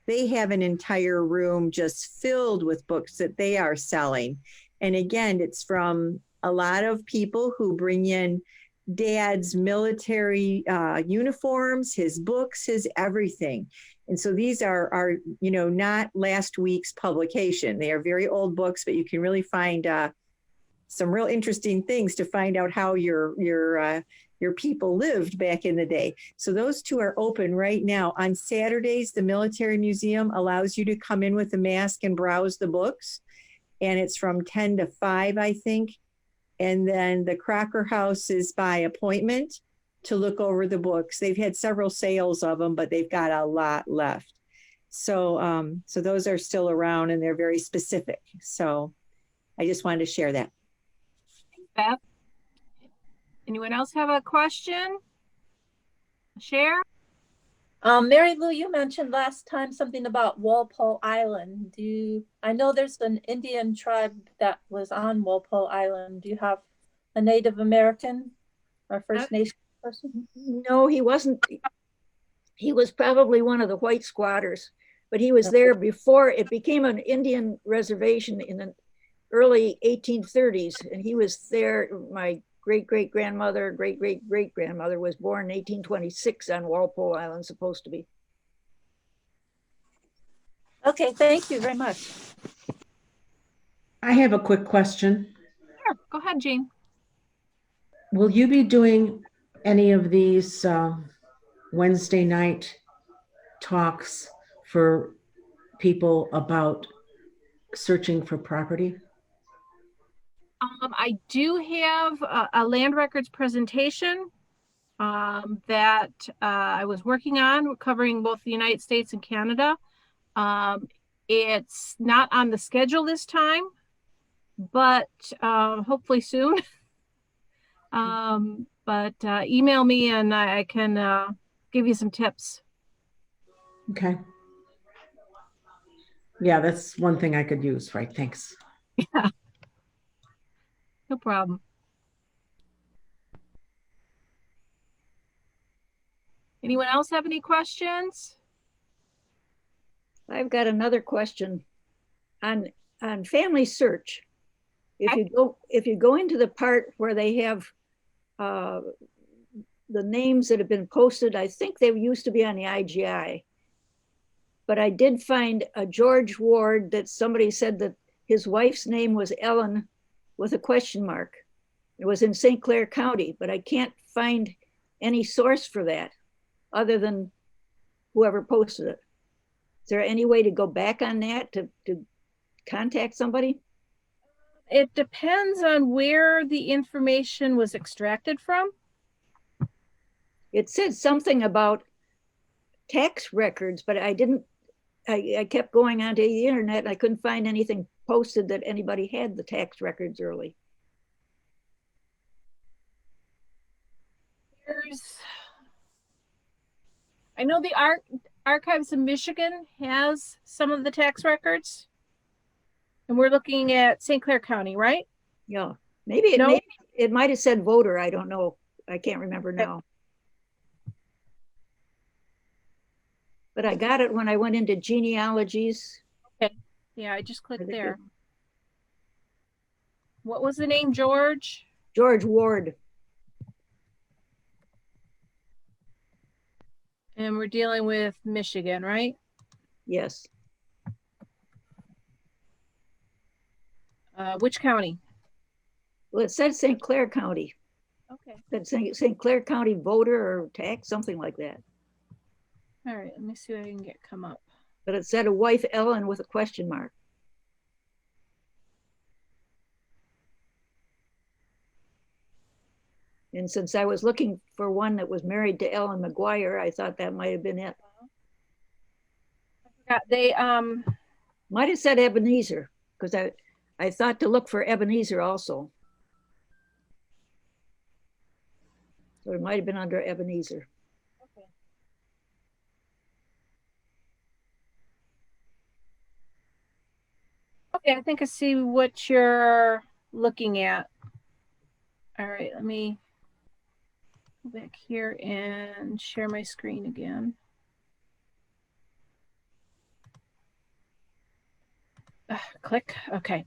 [SPEAKER 9] they have an entire room just filled with books that they are selling. And again, it's from a lot of people who bring in Dad's military uniforms, his books, his everything. And so these are not last week's publication. They are very old books, but you can really find some real interesting things to find out how your people lived back in the day. So those two are open right now. On Saturdays, the Military Museum allows you to come in with a mask and browse the books. And it's from 10 to 5, I think. And then the Crocker House is by appointment to look over the books. They've had several sales of them, but they've got a lot left. So, so those are still around and they're very specific. So I just wanted to share that.
[SPEAKER 2] Beth? Anyone else have a question? Share?
[SPEAKER 6] Mary Lou, you mentioned last time something about Walpole Island. I know there's an Indian tribe that was on Walpole Island. Do you have a Native American or First Nation person?
[SPEAKER 4] No, he wasn't. He was probably one of the white squatters, but he was there before it became an Indian reservation in the early 1830s. And he was there. My great-great-grandmother, great-great-great-grandmother was born in 1826 on Walpole Island, supposed to be.
[SPEAKER 6] Okay, thank you very much.
[SPEAKER 10] I have a quick question.
[SPEAKER 2] Sure, go ahead, Jean.
[SPEAKER 10] Will you be doing any of these Wednesday night talks for people about searching for property?
[SPEAKER 2] I do have a land records presentation that I was working on, covering both the United States and Canada. It's not on the schedule this time, but hopefully soon. But email me and I can give you some tips.
[SPEAKER 10] Okay. Yeah, that's one thing I could use, right? Thanks.
[SPEAKER 2] Yeah. No problem. Anyone else have any questions?
[SPEAKER 4] I've got another question on family search. If you go into the part where they have the names that have been posted, I think they used to be on the IGI, but I did find a George Ward that somebody said that his wife's name was Ellen with a question mark. It was in St. Clair County, but I can't find any source for that other than whoever posted it. Is there any way to go back on that to contact somebody?
[SPEAKER 2] It depends on where the information was extracted from.
[SPEAKER 4] It said something about tax records, but I kept going onto the internet and I couldn't find anything posted that anybody had the tax records early.
[SPEAKER 2] I know the Archives of Michigan has some of the tax records. And we're looking at St. Clair County, right?
[SPEAKER 4] Yeah, maybe it might have said voter. I don't know. I can't remember now. But I got it when I went into genealogies.
[SPEAKER 2] Okay. Yeah, I just clicked there. What was the name, George?
[SPEAKER 4] George Ward.
[SPEAKER 2] And we're dealing with Michigan, right?
[SPEAKER 4] Yes.
[SPEAKER 2] Which county?
[SPEAKER 4] Well, it said St. Clair County.
[SPEAKER 2] Okay.
[SPEAKER 4] That St. Clair County voter or tax, something like that.
[SPEAKER 2] All right, let me see what I can come up.
[SPEAKER 4] But it said a wife Ellen with a question mark. And since I was looking for one that was married to Ellen McGuire, I thought that might have been it.
[SPEAKER 2] I forgot
[SPEAKER 4] Might have said Ebenezer, because I thought to look for Ebenezer also. So it might have been under Ebenezer.
[SPEAKER 2] Okay, I think I see what you're looking at. All right, let me go back here and share my screen again. Click. Okay.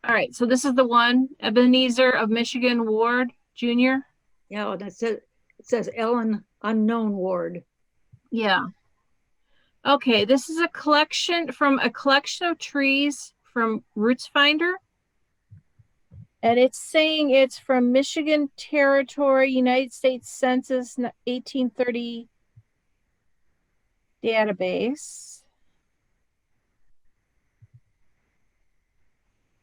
[SPEAKER 2] All right. So this is the one, Ebenezer of Michigan Ward Jr.
[SPEAKER 4] Yeah, it says Ellen Unknown Ward.
[SPEAKER 2] Yeah. Okay. This is a collection of trees from Roots Finder. And it's saying it's from Michigan Territory, United States Census 1830 database.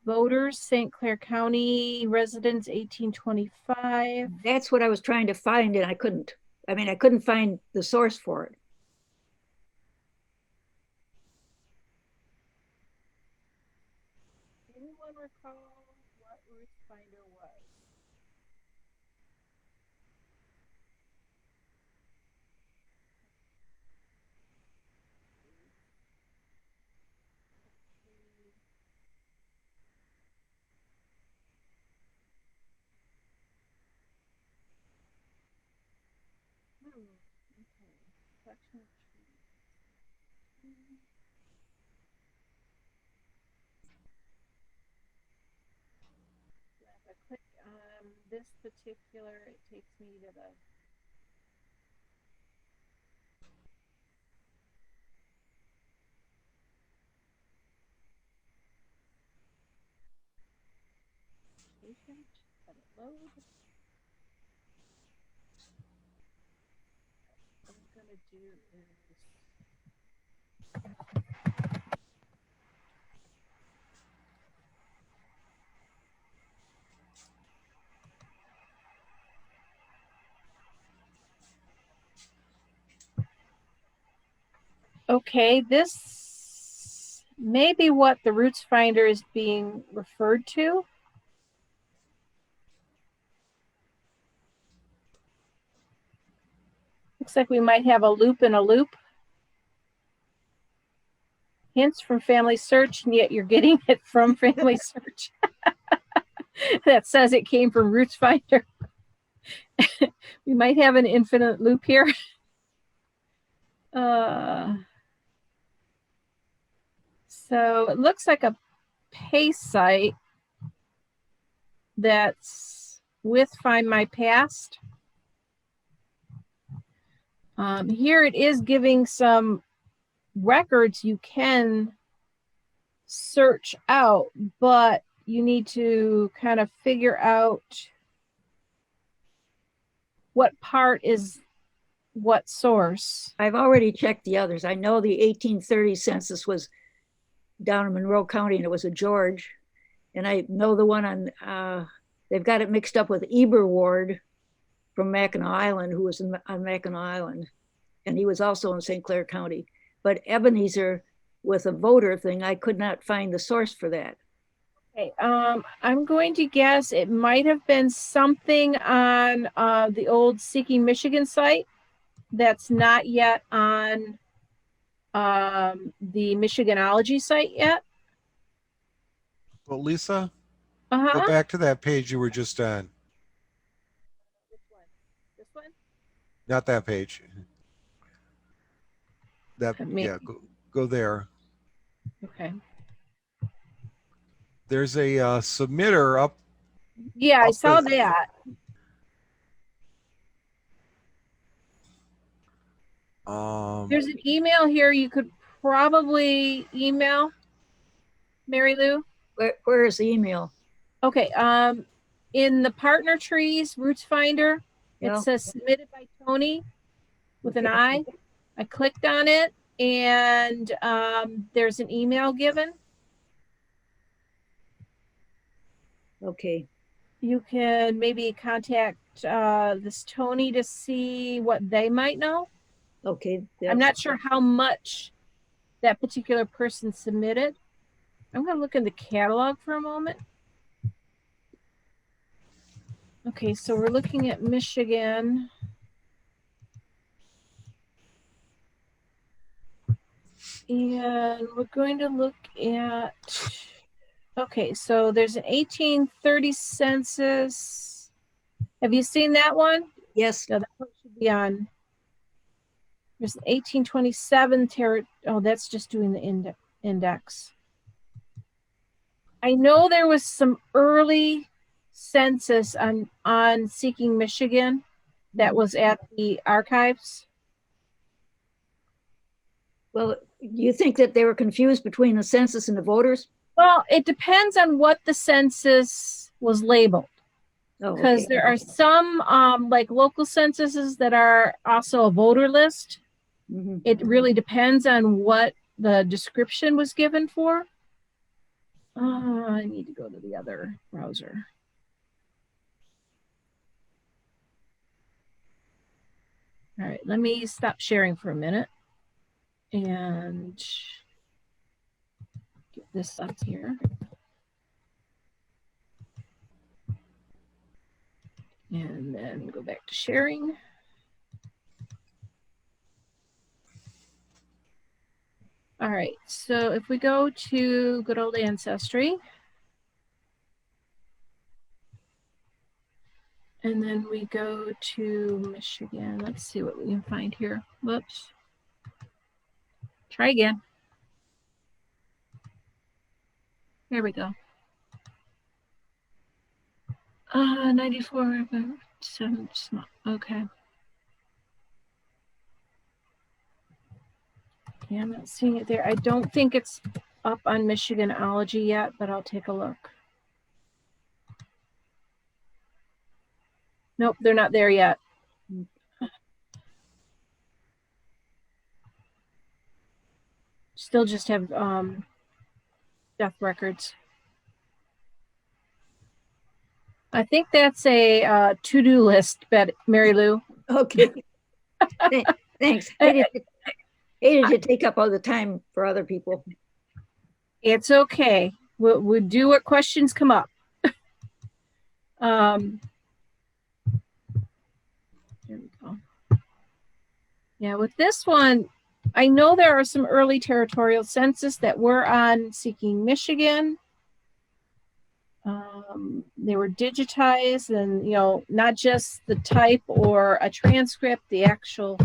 [SPEAKER 2] Voters, St. Clair County, residents, 1825.
[SPEAKER 4] That's what I was trying to find, and I couldn't. I mean, I couldn't find the source for it.
[SPEAKER 2] Anyone recall what Roots Finder was? Okay. Collection of trees. If I click on this particular, it takes me to the patient. Let it load. What I'm gonna do is okay, this may be what the Roots Finder is being referred to. Looks like we might have a loop in a loop. Hints from Family Search, and yet you're getting it from Family Search. That says it came from Roots Finder. We might have an infinite loop here. So it looks like a paste site that's with Find My Past. Here it is giving some records you can search out, but you need to kind of figure out what part is what source.
[SPEAKER 4] I've already checked the others. I know the 1830 census was down in Monroe County, and it was a George. And I know the one on, they've got it mixed up with Eber Ward from Mackinac Island, who was on Mackinac Island. And he was also in St. Clair County. But Ebenezer, with a voter thing, I could not find the source for that.
[SPEAKER 2] Okay, I'm going to guess it might have been something on the old Seeking Michigan site that's not yet on the Michiganology site yet.
[SPEAKER 7] Well, Lisa,
[SPEAKER 2] Uh-huh.
[SPEAKER 7] go back to that page you were just on.
[SPEAKER 2] Which one? This one?
[SPEAKER 7] Not that page. That, yeah, go there.
[SPEAKER 2] Okay.
[SPEAKER 7] There's a submitter up.
[SPEAKER 2] Yeah, I saw that. There's an email here you could probably email, Mary Lou.
[SPEAKER 4] Where is the email?
[SPEAKER 2] Okay, in the partner trees, Roots Finder,
[SPEAKER 4] Yeah.
[SPEAKER 2] it says submitted by Tony with an I. I clicked on it, and there's an email given.
[SPEAKER 4] Okay.
[SPEAKER 2] You can maybe contact this Tony to see what they might know.
[SPEAKER 4] Okay.
[SPEAKER 2] I'm not sure how much that particular person submitted. I'm going to look in the catalog for a moment. Okay, so we're looking at Michigan. And we're going to look at, okay, so there's an 1830 census. Have you seen that one?
[SPEAKER 4] Yes.
[SPEAKER 2] No, that one should be on. There's an 1827 oh, that's just doing the index. I know there was some early census on Seeking Michigan that was at the archives.
[SPEAKER 4] Well, you think that they were confused between the census and the voters?
[SPEAKER 2] Well, it depends on what the census was labeled. Because there are some like local censuses that are also a voter list. It really depends on what the description was given for. I need to go to the other browser. All right, let me stop sharing for a minute and get this up here. And then go back to sharing. All right, so if we go to good old Ancestry, and then we go to Michigan, let's see what we can find here. Whoops. Try again. Here we go. 94, 7, okay. Yeah, I'm not seeing it there. I don't think it's up on Michiganology yet, but I'll take a look. Nope, they're not there yet. Still just have death records. I think that's a to-do list, Mary Lou.
[SPEAKER 4] Okay. Thanks. Hated to take up all the time for other people.
[SPEAKER 2] It's okay. We'll do what questions come up. There we go. Yeah, with this one, I know there are some early territorial census that were on Seeking Michigan. They were digitized, and you know, not just the type or a transcript, the actual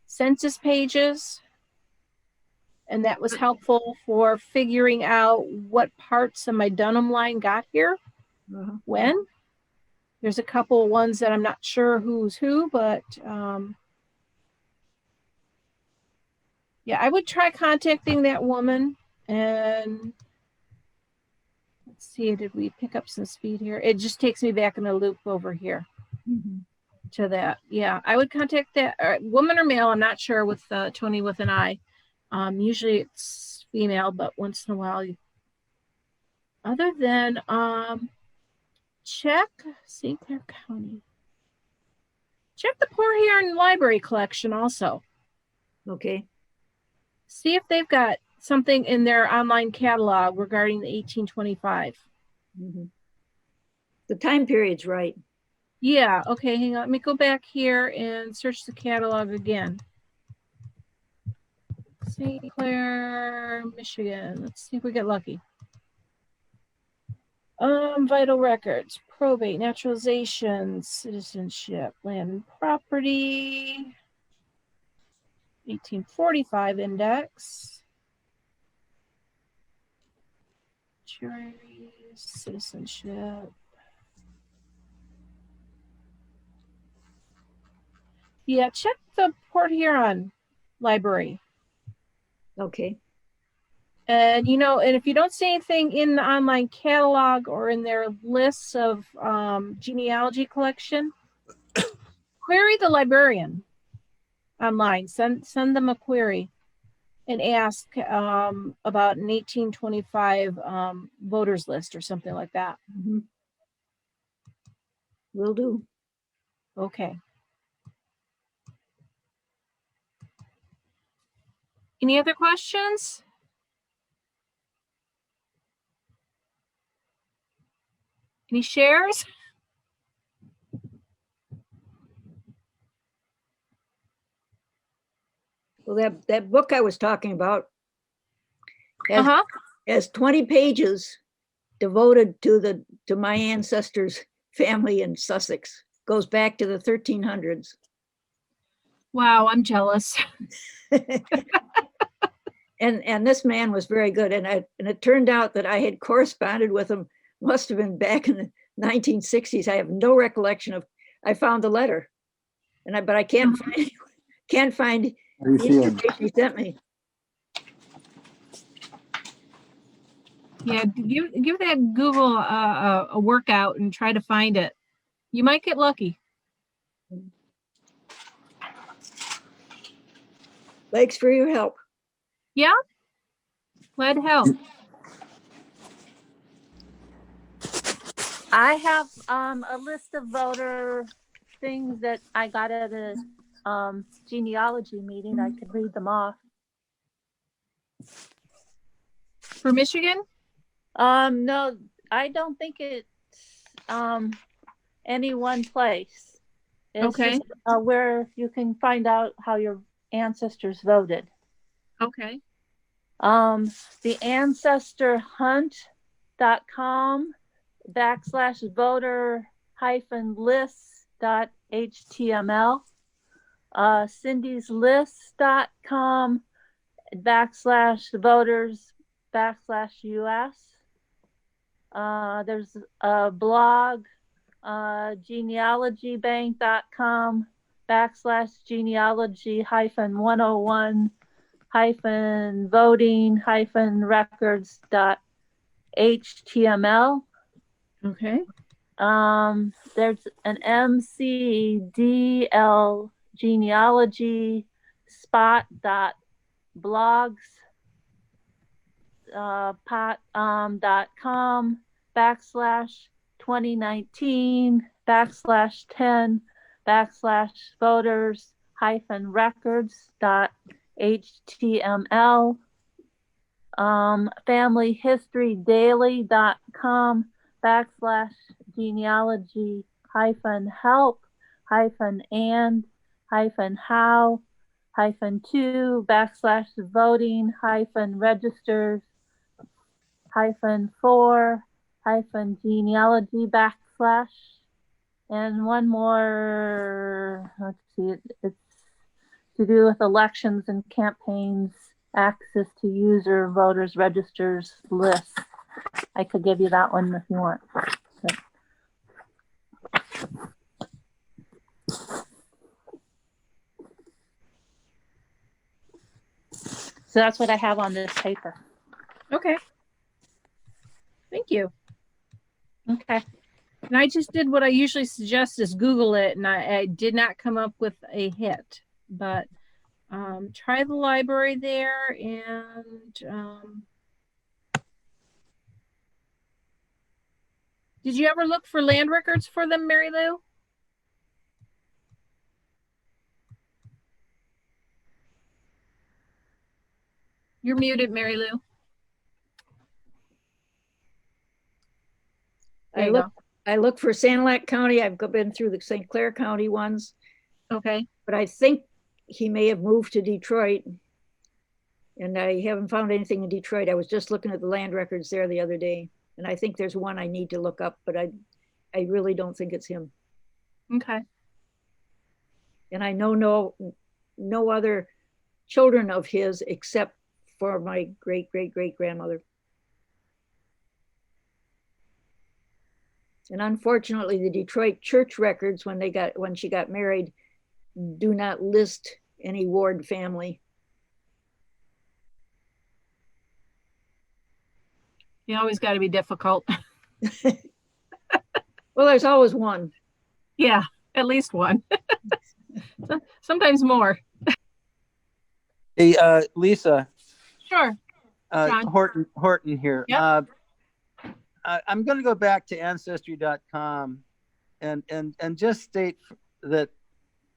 [SPEAKER 2] census pages. And that was helpful for figuring out what parts of my Dunham line got here when. There's a couple of ones that I'm not sure who's who, but yeah, I would try contacting that woman. And let's see, did we pick up some speed here? It just takes me back in a loop over here to that. Yeah, I would contact that woman or male. I'm not sure with Tony with an I. Usually it's female, but once in a while. Other than check St. Clair County. Check the Port Huron Library collection also.
[SPEAKER 4] Okay.
[SPEAKER 2] See if they've got something in their online catalog regarding the 1825.
[SPEAKER 4] The time period's right.
[SPEAKER 2] Yeah, okay, hang on. Let me go back here and search the catalog again. St. Clair, Michigan. Let's see if we get lucky. Vital records, probate, naturalization, citizenship, land and property, 1845 index, juries, citizenship. Yeah, check the Port Huron Library.
[SPEAKER 4] Okay.
[SPEAKER 2] And, you know, and if you don't see anything in the online catalog or in their lists of genealogy collection, query the librarian online. Send them a query and ask about an 1825 voters list or something like that.
[SPEAKER 4] Will do.
[SPEAKER 2] Okay. Any other questions? Any shares?
[SPEAKER 4] Well, that book I was talking about has 20 pages devoted to my ancestors' family in Sussex. Goes back to the 1300s.
[SPEAKER 2] Wow, I'm jealous.
[SPEAKER 4] And this man was very good. And it turned out that I had corresponded with him, must have been back in the 1960s. I have no recollection of, I found the letter. But I can't find the information he sent me.
[SPEAKER 2] Yeah, give that Google a workout and try to find it. You might get lucky.
[SPEAKER 4] Thanks for your help.
[SPEAKER 2] Yeah, glad to help.
[SPEAKER 6] I have a list of voter things that I got at a genealogy meeting. I could read them off.
[SPEAKER 2] For Michigan?
[SPEAKER 6] No, I don't think it's any one place. It's
[SPEAKER 2] okay.
[SPEAKER 6] Just, where you can find out how your ancestors voted.
[SPEAKER 2] Okay.
[SPEAKER 6] The ancestorhunt.com /voter-lists.html, cindyslist.com /voters/US. There's a blog, genealogybank.com /genealogy-101-voting-records.html.
[SPEAKER 2] Okay.
[SPEAKER 6] There's an MCDL genealogy spot.blogs.com /2019 /voters-records.html. familyhistorydaily.com /genealogy-help-and-how-2/voting-registers-for-genealogy/ and one more, let's see, it's to do with elections and campaigns, access to user voters registers list. I could give you that one if you want. So that's what I have on this paper.
[SPEAKER 2] Okay. Thank you.
[SPEAKER 6] Okay.
[SPEAKER 2] And I just did what I usually suggest is Google it, and I did not come up with a hit, but try the library there. And did you ever look for land records for them, Mary Lou? You're muted, Mary Lou.
[SPEAKER 4] I look for Sanilac County. I've been through the St. Clair County ones.
[SPEAKER 2] Okay.
[SPEAKER 4] But I think he may have moved to Detroit. And I haven't found anything in Detroit. I was just looking at the land records there the other day. And I think there's one I need to look up, but I really don't think it's him.
[SPEAKER 2] Okay.
[SPEAKER 4] And I know no other children of his except for my great-great-great-grandmother. And unfortunately, the Detroit church records, when she got married, do not list any Ward family.
[SPEAKER 2] You always got to be difficult.
[SPEAKER 4] Well, there's always one.
[SPEAKER 2] Yeah, at least one. Sometimes more.
[SPEAKER 11] Hey, Lisa.
[SPEAKER 2] Sure.
[SPEAKER 11] Horton here.
[SPEAKER 2] Yep.
[SPEAKER 11] I'm going to go back to ancestry.com and just state that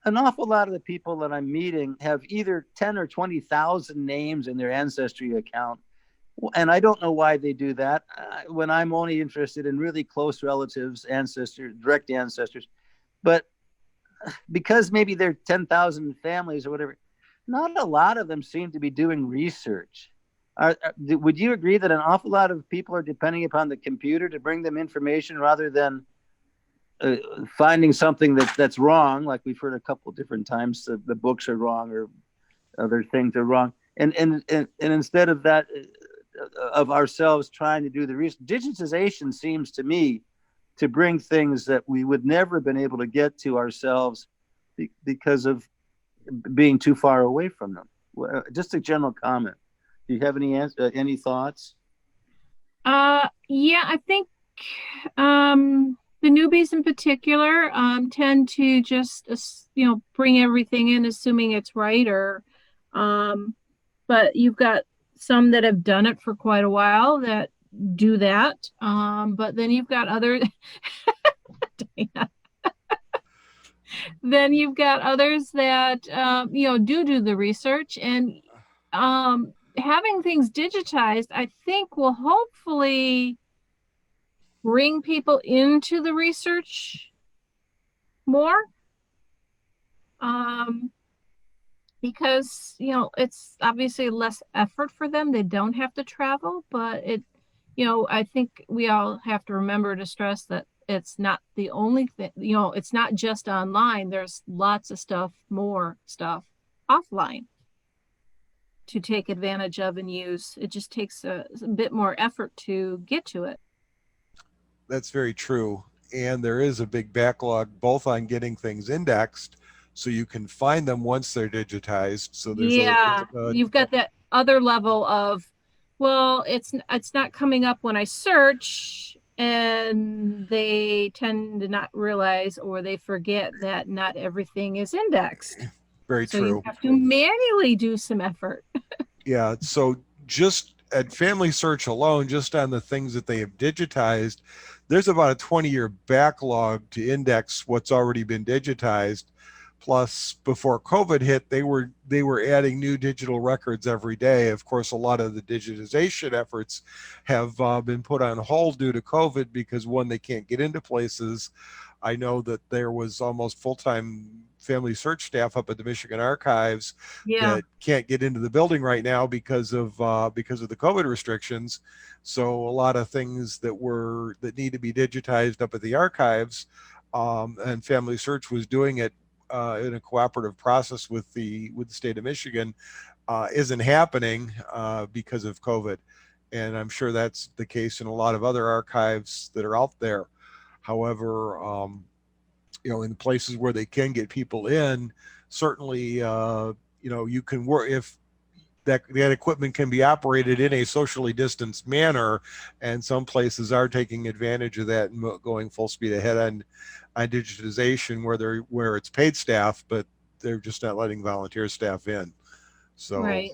[SPEAKER 11] an awful lot of the people that I'm meeting have either 10 or 20,000 names in their ancestry account. And I don't know why they do that when I'm only interested in really close relatives, ancestors, direct ancestors. But because maybe they're 10,000 families or whatever, not a lot of them seem to be doing research. Would you agree that an awful lot of people are depending upon the computer to bring them information rather than finding something that's wrong, like we've heard a couple of different times, the books are wrong or other things are wrong, and instead of that, of ourselves trying to do the research, digitization seems to me to bring things that we would never have been able to get to ourselves because of being too far away from them. Just a general comment. Do you have any thoughts?
[SPEAKER 2] Yeah, I think the newbies in particular tend to just bring everything in assuming it's right, or but you've got some that have done it for quite a while that do that, but then you've got other then you've got others that do the research, and having things digitized, I think, will hopefully bring people into the research more, because it's obviously less effort for them. They don't have to travel, but I think we all have to remember to stress that it's not the only thing. It's not just online. There's lots of more stuff offline to take advantage of and use. It just takes a bit more effort to get to it.
[SPEAKER 7] That's very true. And there is a big backlog both on getting things indexed so you can find them once they're digitized. So there's
[SPEAKER 2] you've got that other level of, well, it's not coming up when I search, and they tend to not realize, or they forget that not everything is indexed.
[SPEAKER 7] Very
[SPEAKER 2] so
[SPEAKER 7] true.
[SPEAKER 2] You have to manually do some effort.
[SPEAKER 7] Yeah. So just at Family Search alone, just on the things that they have digitized, there's about a 20-year backlog to index what's already been digitized. Plus, before COVID hit, they were adding new digital records every day. Of course, a lot of the digitization efforts have been put on hold due to COVID because, one, they can't get into places. I know that there was almost full-time Family Search staff up at the Michigan Archives that can't get into the building right now because of the COVID restrictions. So a lot of things that need to be digitized up at the archives, and Family Search was doing it in a cooperative process with the state of Michigan, isn't happening because of COVID. And I'm sure that's the case in a lot of other archives that are out there. However, in places where they can get people in, certainly, you can work if that equipment can be operated in a socially distanced manner, and some places are taking advantage of that and going full speed ahead on digitization where it's paid staff, but they're just not letting volunteer staff in. So
[SPEAKER 2] right.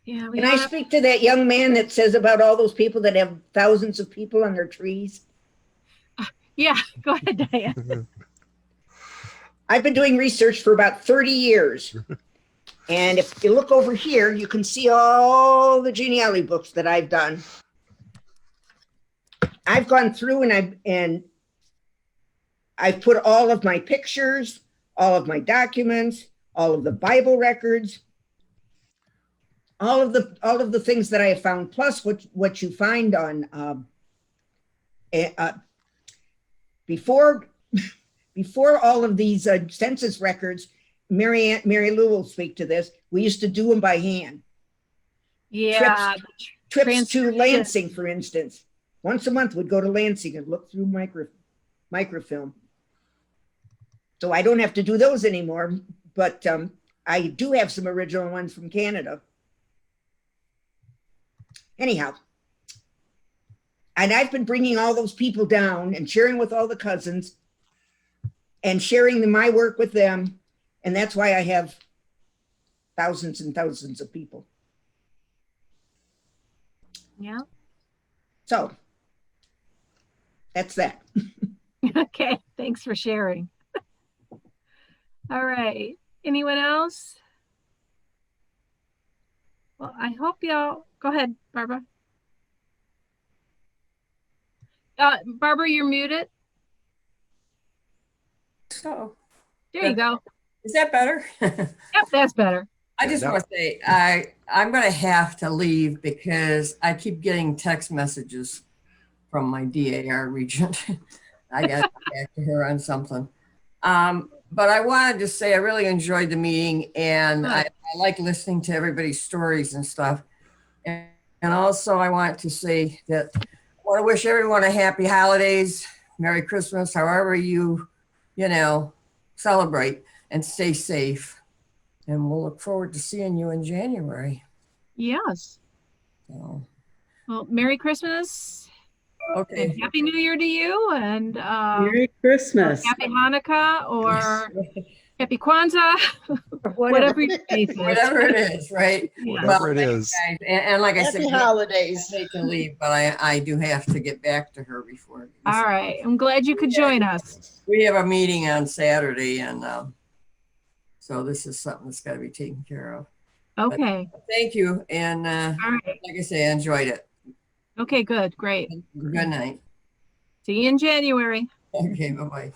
[SPEAKER 2] Yeah.
[SPEAKER 5] Can I speak to that young man that says about all those people that have thousands of people on their trees?
[SPEAKER 2] Yeah, go ahead, Diane.
[SPEAKER 5] I've been doing research for about 30 years. And if you look over here, you can see all the genealogy books that I've done. I've gone through and I've put all of my pictures, all of my documents, all of the Bible records, all of the things that I have found, plus what you find on before all of these census records. Mary Lou will speak to this. We used to do them by hand.
[SPEAKER 2] Yeah.
[SPEAKER 5] Trips to Lansing, for instance. Once a month, we'd go to Lansing and look through microfilm. So I don't have to do those anymore, but I do have some original ones from Canada. Anyhow, and I've been bringing all those people down and sharing with all the cousins and sharing my work with them. And that's why I have thousands and thousands of people.
[SPEAKER 2] Yeah.
[SPEAKER 5] So that's that.
[SPEAKER 2] Okay. Thanks for sharing. All right. Anyone else? Well, I hope y'all, go ahead, Barbara. Barbara, you're muted.
[SPEAKER 12] So
[SPEAKER 2] there you go.
[SPEAKER 12] Is that better?
[SPEAKER 2] Yep, that's better.
[SPEAKER 12] I just want to say I'm going to have to leave because I keep getting text messages from my DAR regent. I got to get back to her on something. But I wanted to say I really enjoyed the meeting, and I like listening to everybody's stories and stuff. And also I want to say that I want to wish everyone a happy holidays, Merry Christmas, however you celebrate, and stay safe. And we'll look forward to seeing you in January.
[SPEAKER 2] Yes.
[SPEAKER 12] So.
[SPEAKER 2] Well, Merry Christmas.
[SPEAKER 12] Okay.
[SPEAKER 2] And Happy New Year to you. And
[SPEAKER 10] Merry Christmas.
[SPEAKER 2] Happy Hanukkah or Happy Kwanzaa.
[SPEAKER 4] Whatever
[SPEAKER 2] your faith is.
[SPEAKER 12] Whatever it is, right?
[SPEAKER 2] Yeah.
[SPEAKER 7] Whatever it is.
[SPEAKER 12] Guys. And like I said,
[SPEAKER 13] Happy holidays.
[SPEAKER 12] I hate to leave, but I do have to get back to her before.
[SPEAKER 2] All right. I'm glad you could join us.
[SPEAKER 12] We have a meeting on Saturday, and so this is something that's got to be taken care of.
[SPEAKER 2] Okay.
[SPEAKER 12] But thank you. And
[SPEAKER 2] all right.
[SPEAKER 12] Like I say, I enjoyed it.
[SPEAKER 2] Okay, good. Great.
[SPEAKER 12] Good night.
[SPEAKER 2] See you in January.
[SPEAKER 12] Okay, bye-bye.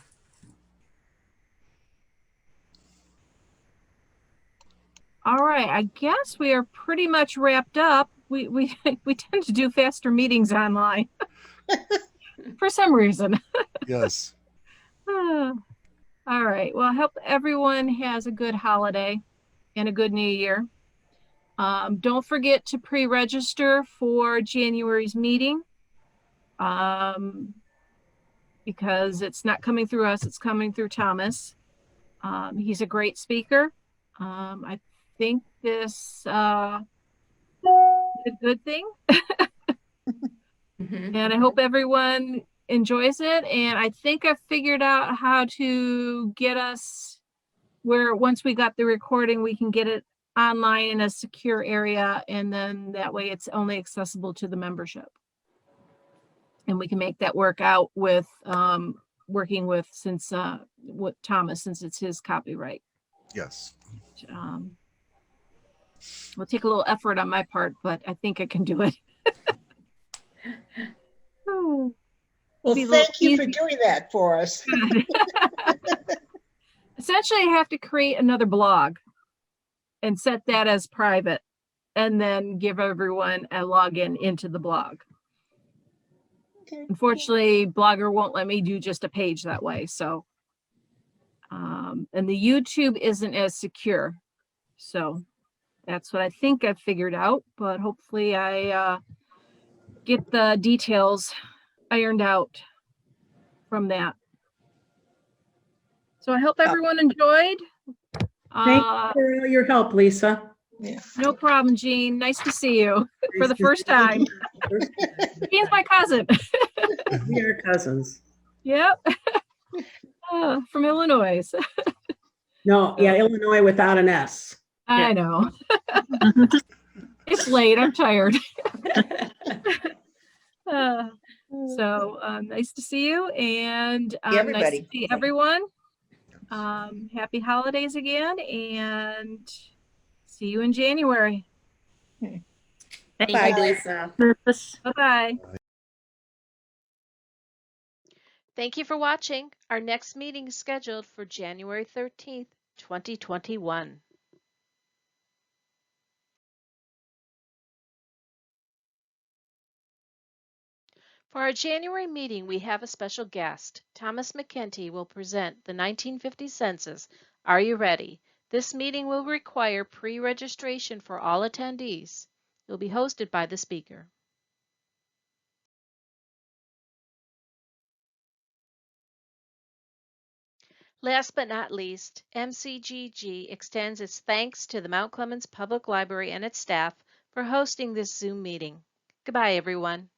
[SPEAKER 2] All right. I guess we are pretty much wrapped up. We tend to do faster meetings online for some reason.
[SPEAKER 7] Yes.
[SPEAKER 2] All right. Well, I hope everyone has a good holiday and a good new year. Don't forget to pre-register for January's meeting because it's not coming through us, it's coming through Thomas. He's a great speaker. I think this is a good thing. And I hope everyone enjoys it. And I think I figured out how to get us where once we got the recording, we can get it online in a secure area, and then that way it's only accessible to the membership. And we can make that work out with working with with Thomas, since it's his copyright.
[SPEAKER 7] Yes.
[SPEAKER 2] Will take a little effort on my part, but I think I can do it.
[SPEAKER 13] Well, thank you for doing that for us.
[SPEAKER 2] Essentially, I have to create another blog and set that as private, and then give everyone a login into the blog. Okay. Unfortunately, Blogger won't let me do just a page that way. So, and the YouTube isn't as secure. So that's what I think I've figured out, but hopefully I get the details ironed out from that. So I hope everyone enjoyed.
[SPEAKER 10] Thank you for all your help, Lisa.
[SPEAKER 2] Yeah. No problem, Jean. Nice to see you for the first time. Jean's my cousin.
[SPEAKER 10] We are cousins.
[SPEAKER 2] Yep. From Illinois.
[SPEAKER 10] No, yeah, Illinois without an S.
[SPEAKER 2] I know. It's late. I'm tired. So nice to see you, and nice to see everyone. Happy holidays again, and see you in January.
[SPEAKER 13] Bye, Lisa.
[SPEAKER 2] Bye-bye.
[SPEAKER 1] Thank you for watching. Our next meeting is scheduled for January 13th, 2021. For our January meeting, we have a special guest. Thomas McKenty will present the 1950 census. Are you ready? This meeting will require pre-registration for all attendees. It will be hosted by the speaker. Last but not least, MCGG extends its thanks to the Mount Clemens Public Library and its staff for hosting this Zoom meeting. Goodbye, everyone.